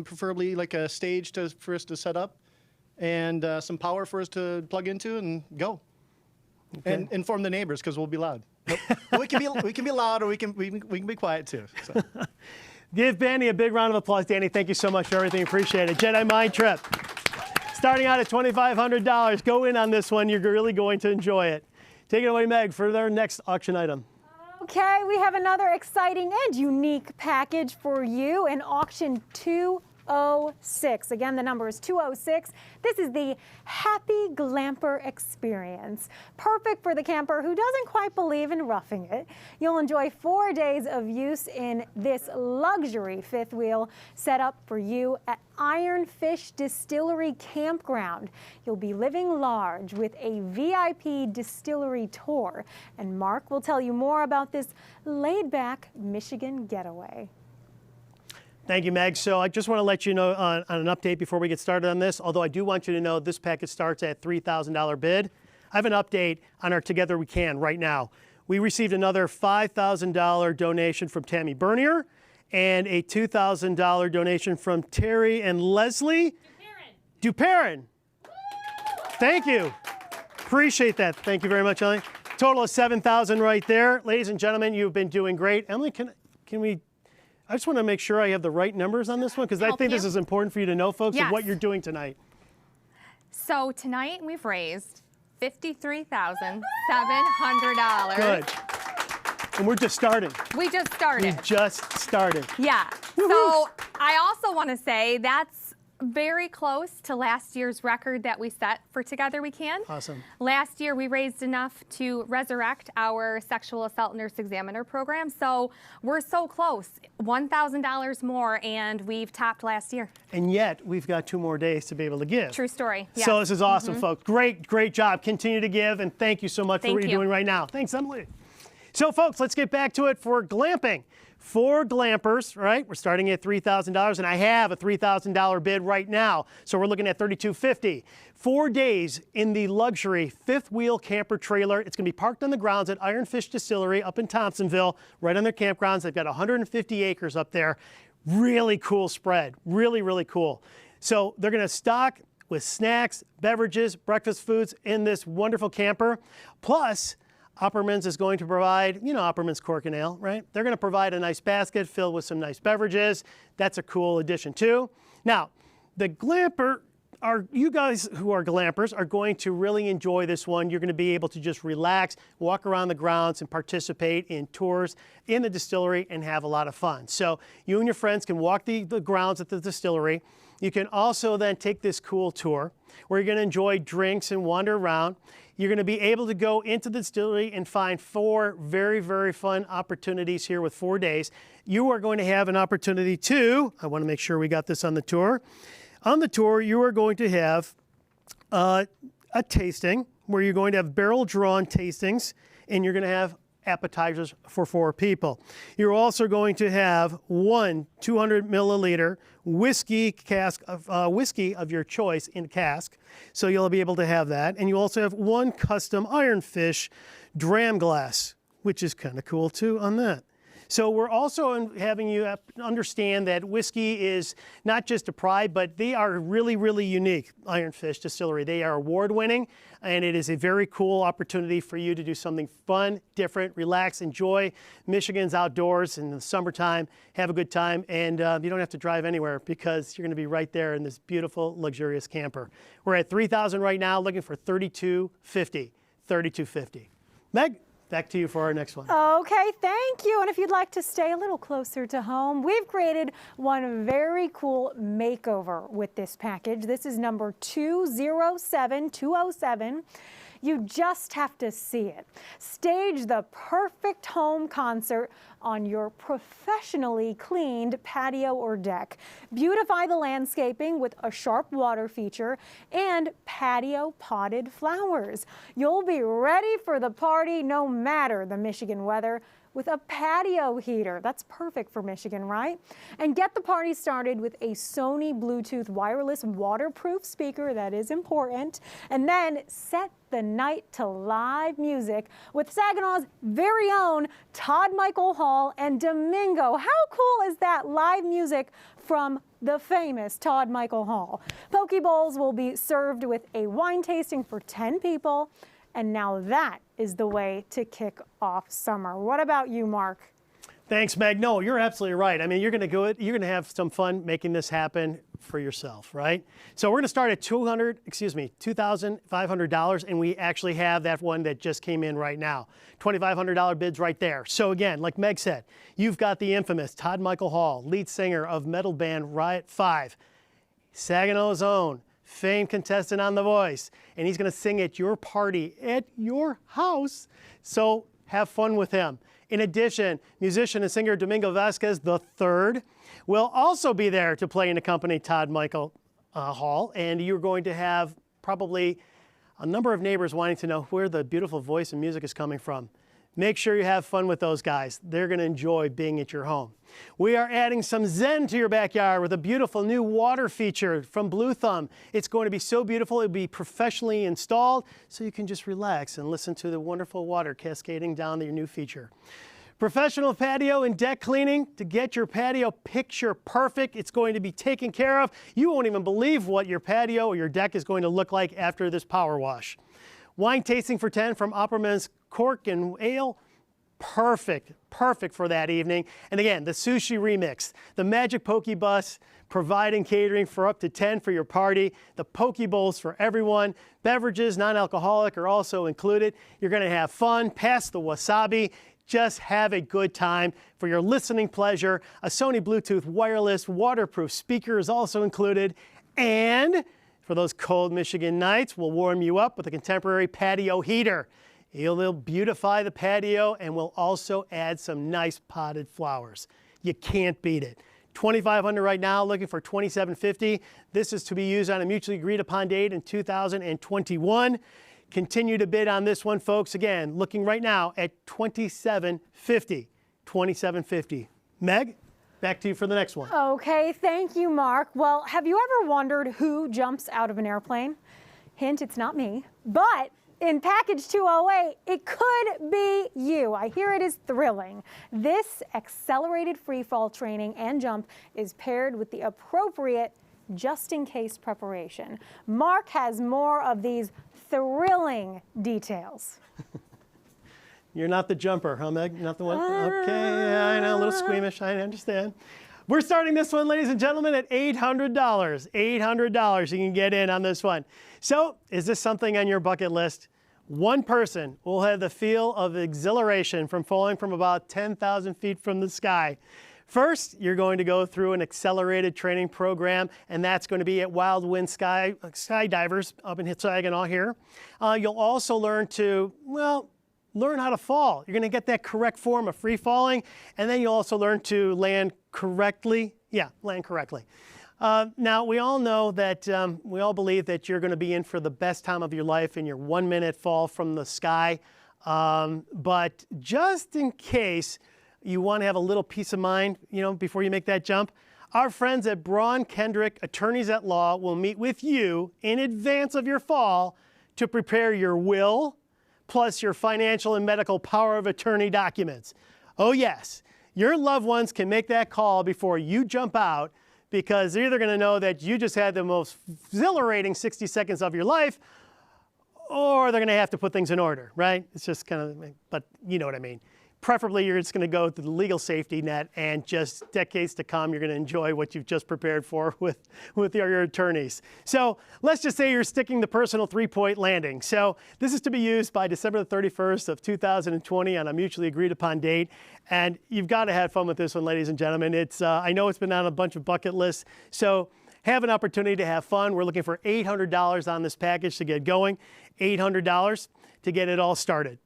preferably like a stage for us to set up, and some power for us to plug into and go. Okay. And inform the neighbors, because we'll be loud. we can be loud, or we can be quiet too. So. Give Danny a big round of applause. Danny, thank you so much for everything. Appreciate it. Jedi Mind Trip, starting out at $2,500. Go in on this one. You're really going to enjoy it. Take it away, Meg, for their next auction item. Okay, we have another exciting and unique package for you in auction 205. 206. Again, the number is 206. This is the Happy Glamper Experience. Perfect for the camper who doesn't quite believe in roughing it. You'll enjoy 4 days of use in this luxury fifth wheel set up for you at Iron Fish Distillery Campground. You'll be living large with a VIP distillery tour. And Mark will tell you more about this laid-back Michigan getaway. Thank you, Meg. So I just want to let you know on an update before we get started on this, although I do want you to know this package starts at $3,000 bid. I have an update on our Together We Can right now. We received another $5,000 donation from Tammy Bernier and a $2,000 donation from Terry and Leslie Duperrin. Thank you. Appreciate that. Thank you very much, Emily. Total of $7,000 right there. Ladies and gentlemen, you've been doing great. Emily, can we, I just want to make sure I have the right numbers on this one because I think this is important for you to know, folks, of what you're doing tonight. So tonight we've raised $53,700. Good. And we're just starting. We just started. We just started. Yeah. So I also want to say that's very close to last year's record that we set for Together We Can. Awesome. Last year we raised enough to resurrect our sexual assault nurse examiner program. So we're so close, $1,000 more, and we've topped last year. And yet we've got 2 more days to be able to give. True story. Yes. So this is awesome, folks. Great, great job. Continue to give, and thank you so much for what you're doing right now. Thanks, Emily. So, folks, let's get back to it for glamping. For glampers, right? We're starting at $3,000, and I have a $3,000 bid right now. So we're looking at $3,250. 4 days in the luxury fifth wheel camper trailer. It's going to be parked on the grounds at Iron Fish Distillery up in Thompsonville, right on their campgrounds. They've got 150 acres up there. Really cool spread. Really, really cool. So they're going to stock with snacks, beverages, breakfast foods in this wonderful camper. Plus, Opperman's is going to provide, you know, Opperman's Cork and Ale, right? They're going to provide a nice basket filled with some nice beverages. That's a cool addition too. Now, the glamper, you guys who are glampers are going to really enjoy this one. You're going to be able to just relax, walk around the grounds and participate in tours in the distillery and have a lot of fun. So you and your friends can walk the grounds at the distillery. You can also then take this cool tour where you're going to enjoy drinks and wander around. You're going to be able to go into the distillery and find 4 very, very fun opportunities here with 4 days. You are going to have an opportunity to, I want to make sure we got this on the tour. On the tour, you are going to have a tasting where you're going to have barrel-drawn tastings, and you're going to have appetizers for 4 people. You're also going to have 1 200 milliliter whiskey cask of whiskey of your choice in cask. So you'll be able to have that. And you also have 1 custom Iron Fish dram glass, which is kind of cool too on that. So we're also having you understand that whiskey is not just a pride, but they are really, really unique, Iron Fish Distillery. They are award-winning, and it is a very cool opportunity for you to do something fun, different, relax, enjoy Michigan's outdoors in the summertime, have a good time, and you don't have to drive anywhere because you're going to be right there in this beautiful, luxurious camper. We're at $3,000 right now, looking for $3,250. $3,250. Meg? Back to you for our next one. Okay, thank you. And if you'd like to stay a little closer to home, we've created one very cool makeover with this package. This is number 207. You just have to see it. Stage the perfect home concert on your professionally cleaned patio or deck. Beautify the landscaping with a sharp water feature and patio potted flowers. You'll be ready for the party no matter the Michigan weather with a patio heater. That's perfect for Michigan, right? And get the party started with a Sony Bluetooth wireless waterproof speaker. That is important. And then set the night to live music with Saginaw's very own Todd Michael Hall and Domingo. How cool is that? Live music from the famous Todd Michael Hall. Poke bowls will be served with a wine tasting for 10 people. And now that is the way to kick off summer. What about you, Mark? Thanks, Meg. No, you're absolutely right. I mean, you're going to have some fun making this happen for yourself, right? So we're going to start at $2,500, and we actually have that one that just came in right now. $2,500 bids right there. So again, like Meg said, you've got the infamous Todd Michael Hall, lead singer of metal band Riot 5, Saginaw's own, famed contestant on The Voice, and he's going to sing at your party at your house. So have fun with him. In addition, musician and singer Domingo Vasquez III will also be there to play and accompany Todd Michael Hall, and you're going to have probably a number of neighbors wanting to know where the beautiful voice and music is coming from. Make sure you have fun with those guys. They're going to enjoy being at your home. We are adding some zen to your backyard with a beautiful new water feature from Blue Thumb. It's going to be so beautiful, it'll be professionally installed so you can just relax and listen to the wonderful water cascading down your new feature. Professional patio and deck cleaning to get your patio picture perfect. It's going to be taken care of. You won't even believe what your patio or your deck is going to look like after this power wash. Wine tasting for 10 from Opperman's Cork and Ale. Perfect for that evening. And again, the sushi remix, the Magic Poke Bus, providing catering for up to 10 for your party, the poke bowls for everyone, beverages, non-alcoholic are also included. You're going to have fun, pass the wasabi, just have a good time for your listening pleasure. A Sony Bluetooth wireless waterproof speaker is also included. And for those cold Michigan nights, we'll warm you up with a contemporary patio heater. It'll beautify the patio and will also add some nice potted flowers. You can't beat it. $2,500 right now, looking for $2,750. This is to be used on a mutually agreed upon date in 2021. Continue to bid on this one, folks. Again, looking right now at $2,750. $2,750. Meg, back to you for the next one. Okay, thank you, Mark. Well, have you ever wondered who jumps out of an airplane? Hint, it's not me. But in package 208, it could be you. I hear it is thrilling. This accelerated freefall training and jump is paired with the appropriate just-in-case preparation. Mark has more of these thrilling details. You're not the jumper, huh, Meg? You're not the one? Okay, yeah, I know, a little squeamish, I understand. We're starting this one, ladies and gentlemen, at $800. $800 you can get in on this one. So, is this something on your bucket list? One person will have the feel of exhilaration from falling from about 10,000 feet from the sky. First, you're going to go through an accelerated training program, and that's going to be at Wild Wind Skydivers up in Saginaw here. You'll also learn to, learn how to fall. You're going to get that correct form of free falling, and then you'll also learn to land correctly. Yeah, land correctly. Now, we all know that, we all believe that you're going to be in for the best time of your life in your 1-minute fall from the sky. But just in case you want to have a little peace of mind, before you make that jump, our friends at Braun Kendrick Attorneys at Law will meet with you in advance of your fall to prepare your will, plus your financial and medical power of attorney documents. Oh yes, your loved ones can make that call before you jump out, because they're either going to know that you just had the most exhilarating 60 seconds of your life, or they're going to have to put things in order, right? It's just kind of, but you know what I mean. Preferably, you're just going to go to the legal safety net, and just decades to come, you're going to enjoy what you've just prepared for with your attorneys. So let's just say you're sticking the personal 3-point landing. So this is to be used by December the 31st of 2020 on a mutually agreed upon date. And you've got to have fun with this one, ladies and gentlemen. It's I know it's been on a bunch of bucket lists. So have an opportunity to have fun. We're looking for $800 on this package to get going. $800 to get it all started.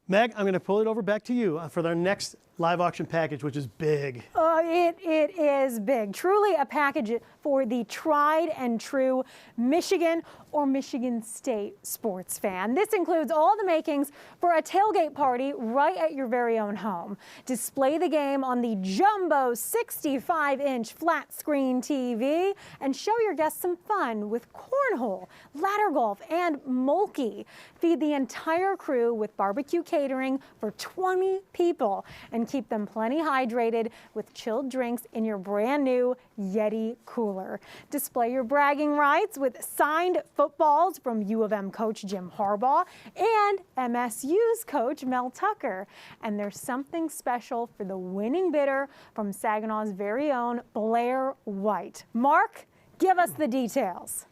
Meg, I'm going to pull it over back to you for our next live auction package, which is big. It is big. Truly a package for the tried and true Michigan or Michigan State sports fan. This includes all the makings for a tailgate party right at your very own home. Display the game on the jumbo 65-inch flat screen TV and show your guests some fun with cornhole, ladder golf, and mulkey. Feed the entire crew with barbecue catering for 20 people and keep them plenty hydrated with chilled drinks in your brand new Yeti cooler. Display your bragging rights with signed footballs from U of M coach Jim Harbaugh and MSU's coach Mel Tucker. And there's something special for the winning bidder from Saginaw's very own Blair White. Mark, give us the details.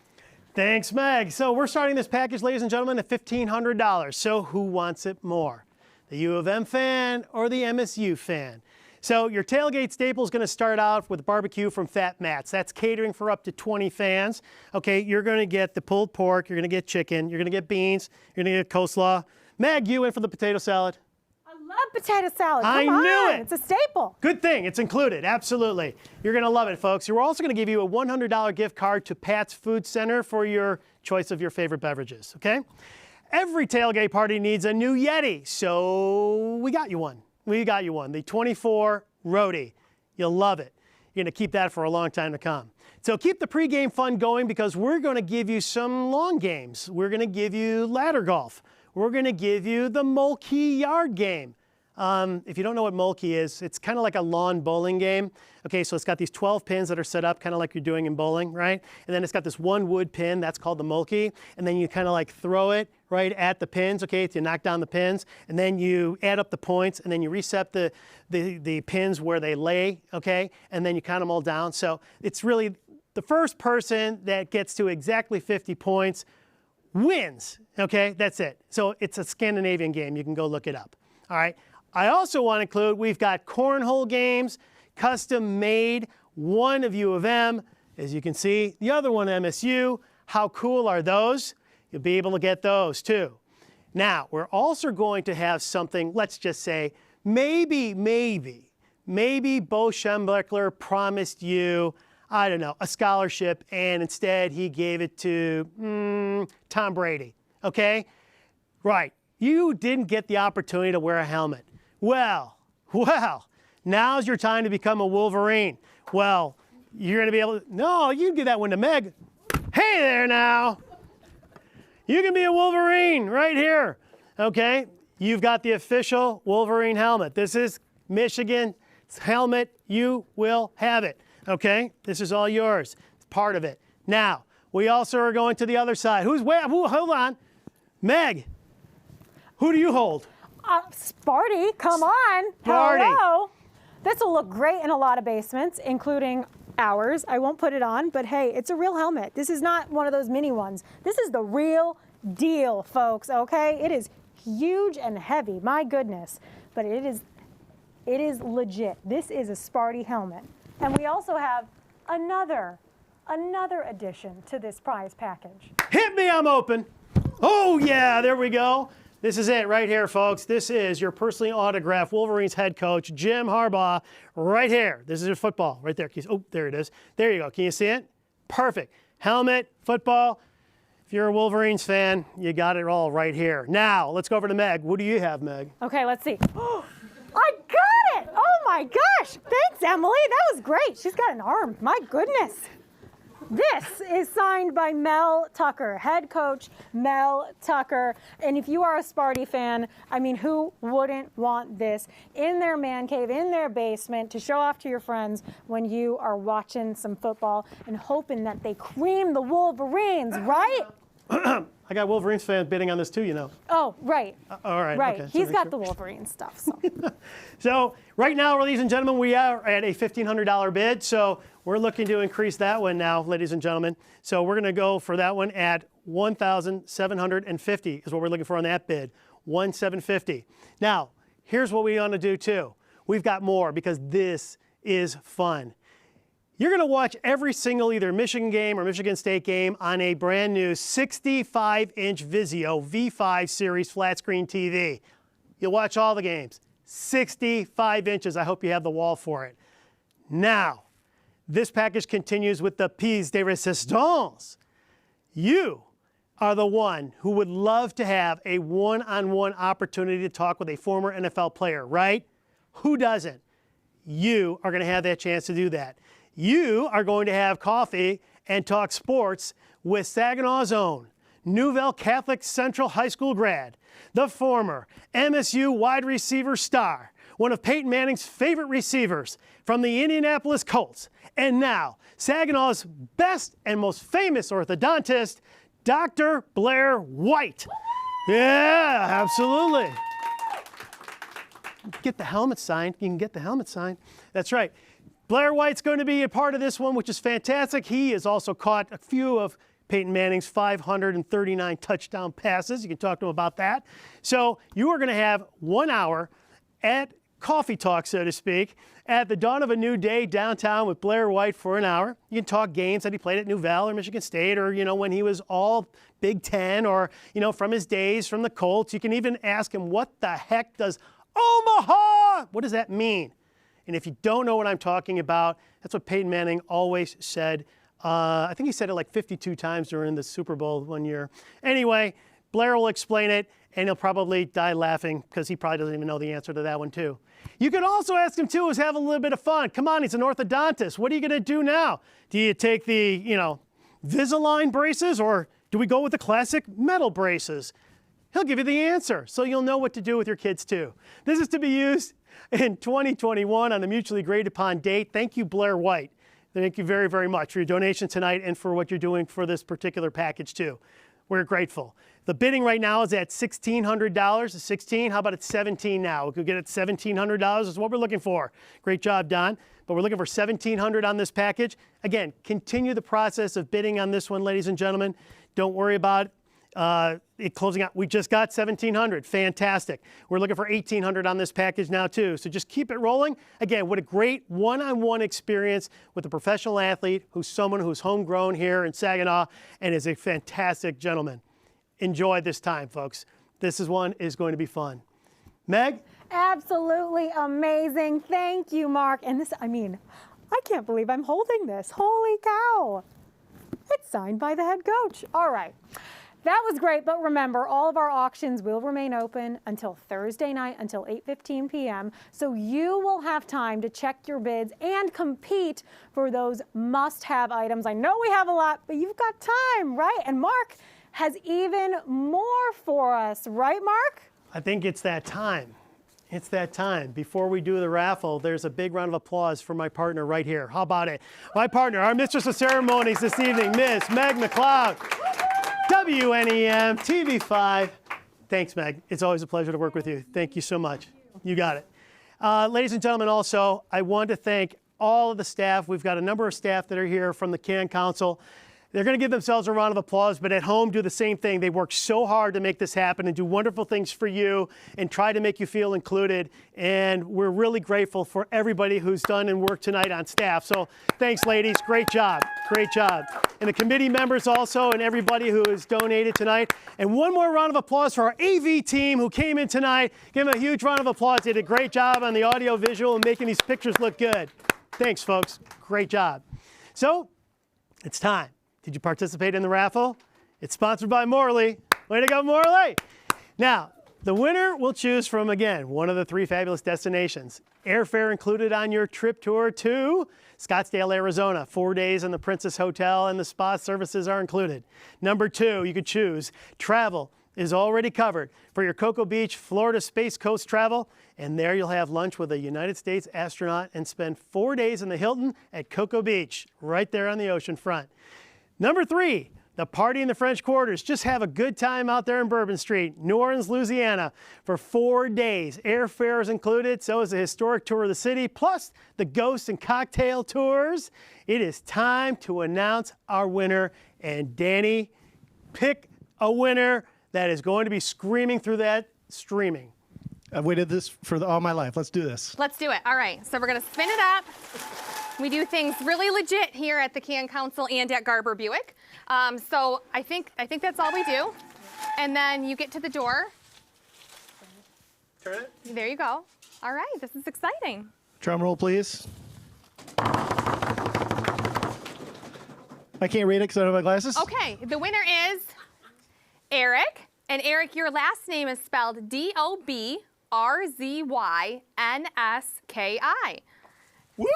Thanks, Meg. So we're starting this package, ladies and gentlemen, at $1,500. So who wants it more? The U of M fan or the MSU fan? So your tailgate staple is going to start out with barbecue from Fat Matt's. That's catering for up to 20 fans. Okay, you're going to get the pulled pork, you're going to get chicken, you're going to get beans, you're going to get coleslaw. Meg, you in for the potato salad? I love potato salad. I Come knew on. it. It's a staple. Good thing, it's included, absolutely. You're going to love it, folks. We're also going to give you a $100 gift card to Pat's Food Center for your choice of your favorite beverages, okay? Every tailgate party needs a new Yeti, so we got you one. We got you one, the 24 Roadie. You'll love it. You're going to keep that for a long time to come. So keep the pregame fun going because we're going to give you some long games. We're going to give you ladder golf. We're going to give you the Mulkey yard game. If you don't know what Mulkey is, it's kind of like a lawn bowling game. Okay, so it's got these 12 pins that are set up kind of like you're doing in bowling, right? And then it's got this one wood pin, that's called the Mulkey. And then you kind of like throw it right at the pins, okay, to knock down the pins. And then you add up the points, and then you reset the pins where they lay, okay? And then you count them all down. So it's really the first person that gets to exactly 50 points wins, okay? That's it. So it's a Scandinavian game. You can go look it up, all right? I also want to include, we've got cornhole games, custom made, one of U of M, as you can see, the other one MSU. How cool are those? You'll be able to get those too. Now, we're also going to have something, let's just say, maybe Bo Schembechler promised you, I don't know, a scholarship, and instead he gave it to Tom Brady, okay? Right, you didn't get the opportunity to wear a helmet. Well, now's your time to become a Wolverine. Well, you're gonna be able to, no, you can give that one to Meg. Hey there now. You can be a Wolverine right here, okay? You've got the official Wolverine helmet. This is Michigan's helmet. You will have it, okay? This is all yours. It's part of it. Now, we also are going to the other side. Hold on. Meg, who do you hold? Sparty, come on. Sparty. Hello. This will look great in a lot of basements, including ours. I won't put it on, but hey, it's a real helmet. This is not one of those mini ones. This is the real deal, folks, okay? It is huge and heavy, my goodness, but it is legit. This is a Sparty helmet. And we also have another addition to this prize package. Hit me, I'm open. Oh yeah, there we go. This is it right here, folks. This is your personally autographed Wolverines head coach, Jim Harbaugh, right here. This is your football right there. Oh, there it is. There you go. Can you see it? Perfect. Helmet, football. If you're a Wolverines fan, you got it all right here. Now, let's go over to Meg. What do you have, Meg? Okay, let's see. I got it! Oh my gosh! Thanks, Emily. That was great. She's got an arm. My goodness. This is signed by Mel Tucker, head coach Mel Tucker. And if you are a Sparty fan, I mean, who wouldn't want this in their man cave, in their basement, to show off to your friends when you are watching some football and hoping that they cream the Wolverines, right? I got Wolverines fans bidding on this too, you know. Oh, right. All right. Right. Okay. He's got the Wolverine stuff. So. So right now, ladies and gentlemen, we are at a $1,500 bid. So we're looking to increase that one now, ladies and gentlemen. So we're going to go for that one at $1,750 is what we're looking for on that bid. $1,750. Now, here's what we want to do too. We've got more because this is fun. You're going to watch every single either Michigan game or Michigan State game on a brand new 65-inch Vizio V5 series flat screen TV. You'll watch all the games. 65 inches. I hope you have the wall for it. Now, this package continues with the pièce de résistance. You are the one who would love to have a one-on-one opportunity to talk with a former NFL player, right? Who doesn't? You are going to have that chance to do that. You are going to have coffee and talk sports with Saginaw's own Newville Catholic Central High School grad, the former MSU wide receiver star, one of Peyton Manning's favorite receivers from the Indianapolis Colts, and now Saginaw's best and most famous orthodontist, Dr. Blair White. Yeah, absolutely. Get the helmet signed. You can get the helmet signed. That's right. Blair White's going to be a part of this one, which is fantastic. He has also caught a few of Peyton Manning's 539 touchdown passes. You can talk to him about that. So you are going to have 1 hour at coffee talk, so to speak, at the dawn of a new day downtown with Blair White for an hour. You can talk games that he played at New Val or Michigan State, or, when he was all Big Ten, or, from his days from the Colts. You can even ask him, what the heck does Omaha, what does that mean? And if you don't know what I'm talking about, that's what Peyton Manning always said. I think he said it like 52 times during the Super Bowl one year. Anyway, Blair will explain it, and he'll probably die laughing because he probably doesn't even know the answer to that one too. You could also ask him too, is have a little bit of fun. Come on, he's an orthodontist. What are you going to do now? Do you take the, Invisalign braces, or do we go with the classic metal braces? He'll give you the answer, so you'll know what to do with your kids too. This is to be used in 2021 on the mutually agreed upon date. Thank you, Blair White. Thank you very, very much for your donation tonight and for what you're doing for this particular package too. We're grateful. The bidding right now is at $1,600. 16. How about it's 17 now? We could get it $1,700. That's what we're looking for. Great job, Don. But we're looking for $1,700 on this package. Again, continue the process of bidding on this one, ladies and gentlemen. Don't worry about it closing out. We just got $1,700. Fantastic. We're looking for $1,800 on this package now too. So just keep it rolling. Again, what a great one-on-one experience with a professional athlete who's someone who's homegrown here in Saginaw and is a fantastic gentleman. Enjoy this time, folks. This one is going to be fun. Meg? Absolutely amazing. Thank you, Mark. And this, I can't believe I'm holding this. Holy cow. It's signed by the head coach. All right. That was great, but remember, all of our auctions will remain open until Thursday night, until 8:15 p.m., so you will have time to check your bids and compete for those must-have items. I know we have a lot, but you've got time, right? And Mark has even more for us, right, Mark? I think it's that time. It's that time. Before we do the raffle, there's a big round of applause for my partner right here. How about it? My partner, our mistress of ceremonies this evening, Miss Meg McLeod. WNEM, TV5. Thanks, Meg. It's always a pleasure to work with you. Thank you so much. You got it. Ladies and gentlemen, also, I want to thank all of the staff. We've got a number of staff that are here from the Can Council. They're going to give themselves a round of applause, but at home do the same thing. They work so hard to make this happen and do wonderful things for you and try to make you feel included. And we're really grateful for everybody who's done and worked tonight on staff. So thanks, ladies. Great job. Great job. And the committee members also and everybody who has donated tonight. And one more round of applause for our AV team who came in tonight. Give them a huge round of applause. They did a great job on the audio visual and making these pictures look good. Thanks, folks. Great job. So it's time. Did you participate in the raffle? It's sponsored by Morley. Way to go, Morley! Now, the winner will choose from, again, one of the 3 fabulous destinations. Airfare included on your trip tour to Scottsdale, Arizona. 4 days in the Princess Hotel and the spa services are included. Number 2, you could choose travel is already covered for your Cocoa Beach, Florida Space Coast travel. And there you'll have lunch with a United States astronaut and spend 4 days in the Hilton at Cocoa Beach, right there on the ocean front. Number 3, the party in the French Quarters. Just have a good time out there in Bourbon Street, New Orleans, Louisiana, for 4 days. Airfare is included, so is a historic tour of the city, plus the ghost and cocktail tours. It is time to announce our winner. And Danny, pick a winner that is going to be screaming through that streaming. I've waited this for all my life. Let's do this. Let's do it. All right, so we're gonna spin it up. We do things really legit here at the Can Council and at Garber Buick. So I think that's all we do. And then you get to the door. Turn it. There you go. All right, this is exciting. Drum roll, please. I can't read it because I don't have my glasses. Okay, the winner is Eric. And Eric, your last name is spelled D-O-B-R-Z-Y-N-S-K-I. Woo!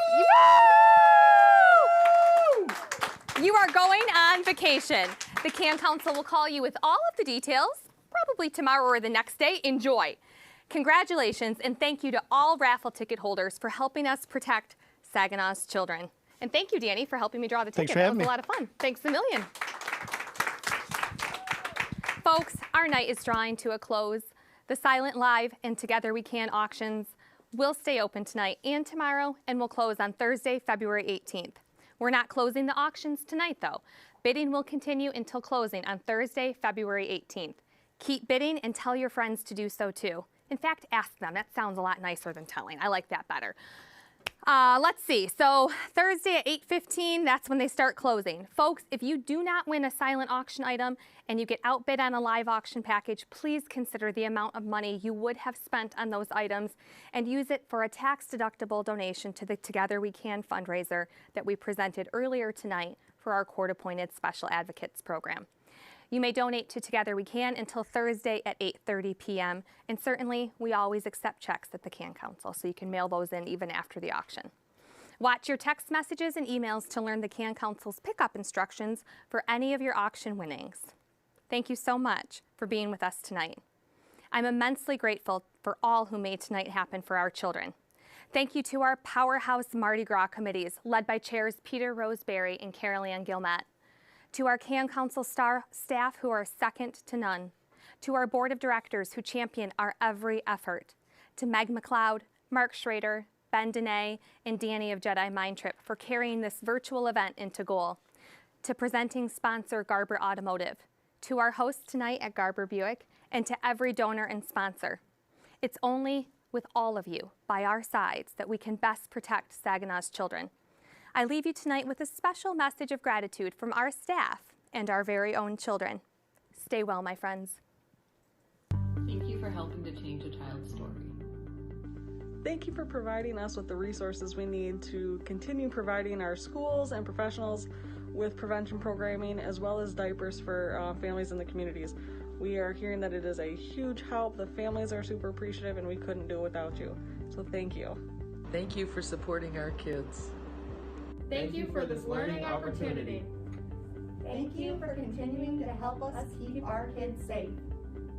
You are going on vacation. The Can Council will call you with all of the details, probably tomorrow or the next day. Enjoy. Congratulations, and thank you to all raffle ticket holders for helping us protect Saginaw's children. And thank you, Danny, for helping me draw the ticket. Thanks for having me. That was a lot of fun. Thanks a million. Folks, our night is drawing to a close. The Silent Live and Together We Can auctions will stay open tonight and tomorrow and will close on Thursday, February 18th. We're not closing the auctions tonight though. Bidding will continue until closing on Thursday, February 18th. Keep bidding and tell your friends to do so too. In fact, ask them. That sounds a lot nicer than telling. I like that better. Let's see. So Thursday at 8:15, that's when they start closing. Folks, if you do not win a silent auction item and you get outbid on a live auction package, please consider the amount of money you would have spent on those items and use it for a tax-deductible donation to the Together We Can fundraiser that we presented earlier tonight for our court-appointed Special Advocates program. You may donate to Together We Can until Thursday at 8:30 p.m. And certainly, we always accept checks at the Can Council, so you can mail those in even after the auction. Watch your text messages and emails to learn the Can Council's pickup instructions for any of your auction winnings. Thank you so much for being with us tonight. I'm immensely grateful for all who made tonight happen for our children. Thank you to our powerhouse Mardi Gras committees, led by chairs Peter Roseberry and Carol Ann Gilmet. To our Can Council staff who are second to none. To our board of directors who champion our every effort. To Meg McLeod, Mark Schrader, Ben Dene, and Danny of Jedi Mind Trip for carrying this virtual event into goal. To presenting sponsor Garber Automotive. To our hosts tonight at Garber Buick, and to every donor and sponsor. It's only with all of you by our sides that we can best protect Saginaw's children. I leave you tonight with a special message of gratitude from our staff and our very own children. Stay well, my friends. Thank you for helping to change a child's story. Thank you for providing us with the resources we need to continue providing our schools and professionals with prevention programming as well as diapers for families in the communities. We are hearing that it is a huge help. The families are super appreciative and we couldn't do it without you. So thank you. Thank you for supporting our kids. Thank you for this learning opportunity. Thank you for continuing to help us keep our kids safe.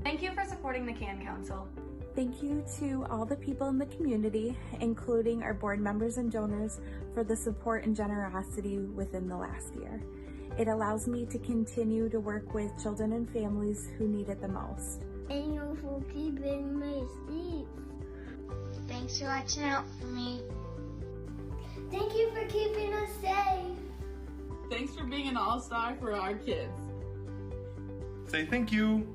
Thank you for supporting the Can Council. Thank you to all the people in the community, including our board members and donors, for the support and generosity within the last year. It allows me to continue to work with children and families who need it the most. Thank you for keeping me safe. Thanks for watching out for me. Thank you for keeping us safe. Thanks for being an all-star for our kids. Say thank you.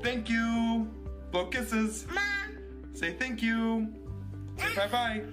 Thank you. Blow kisses. Mom. Say thank you. Say bye-bye.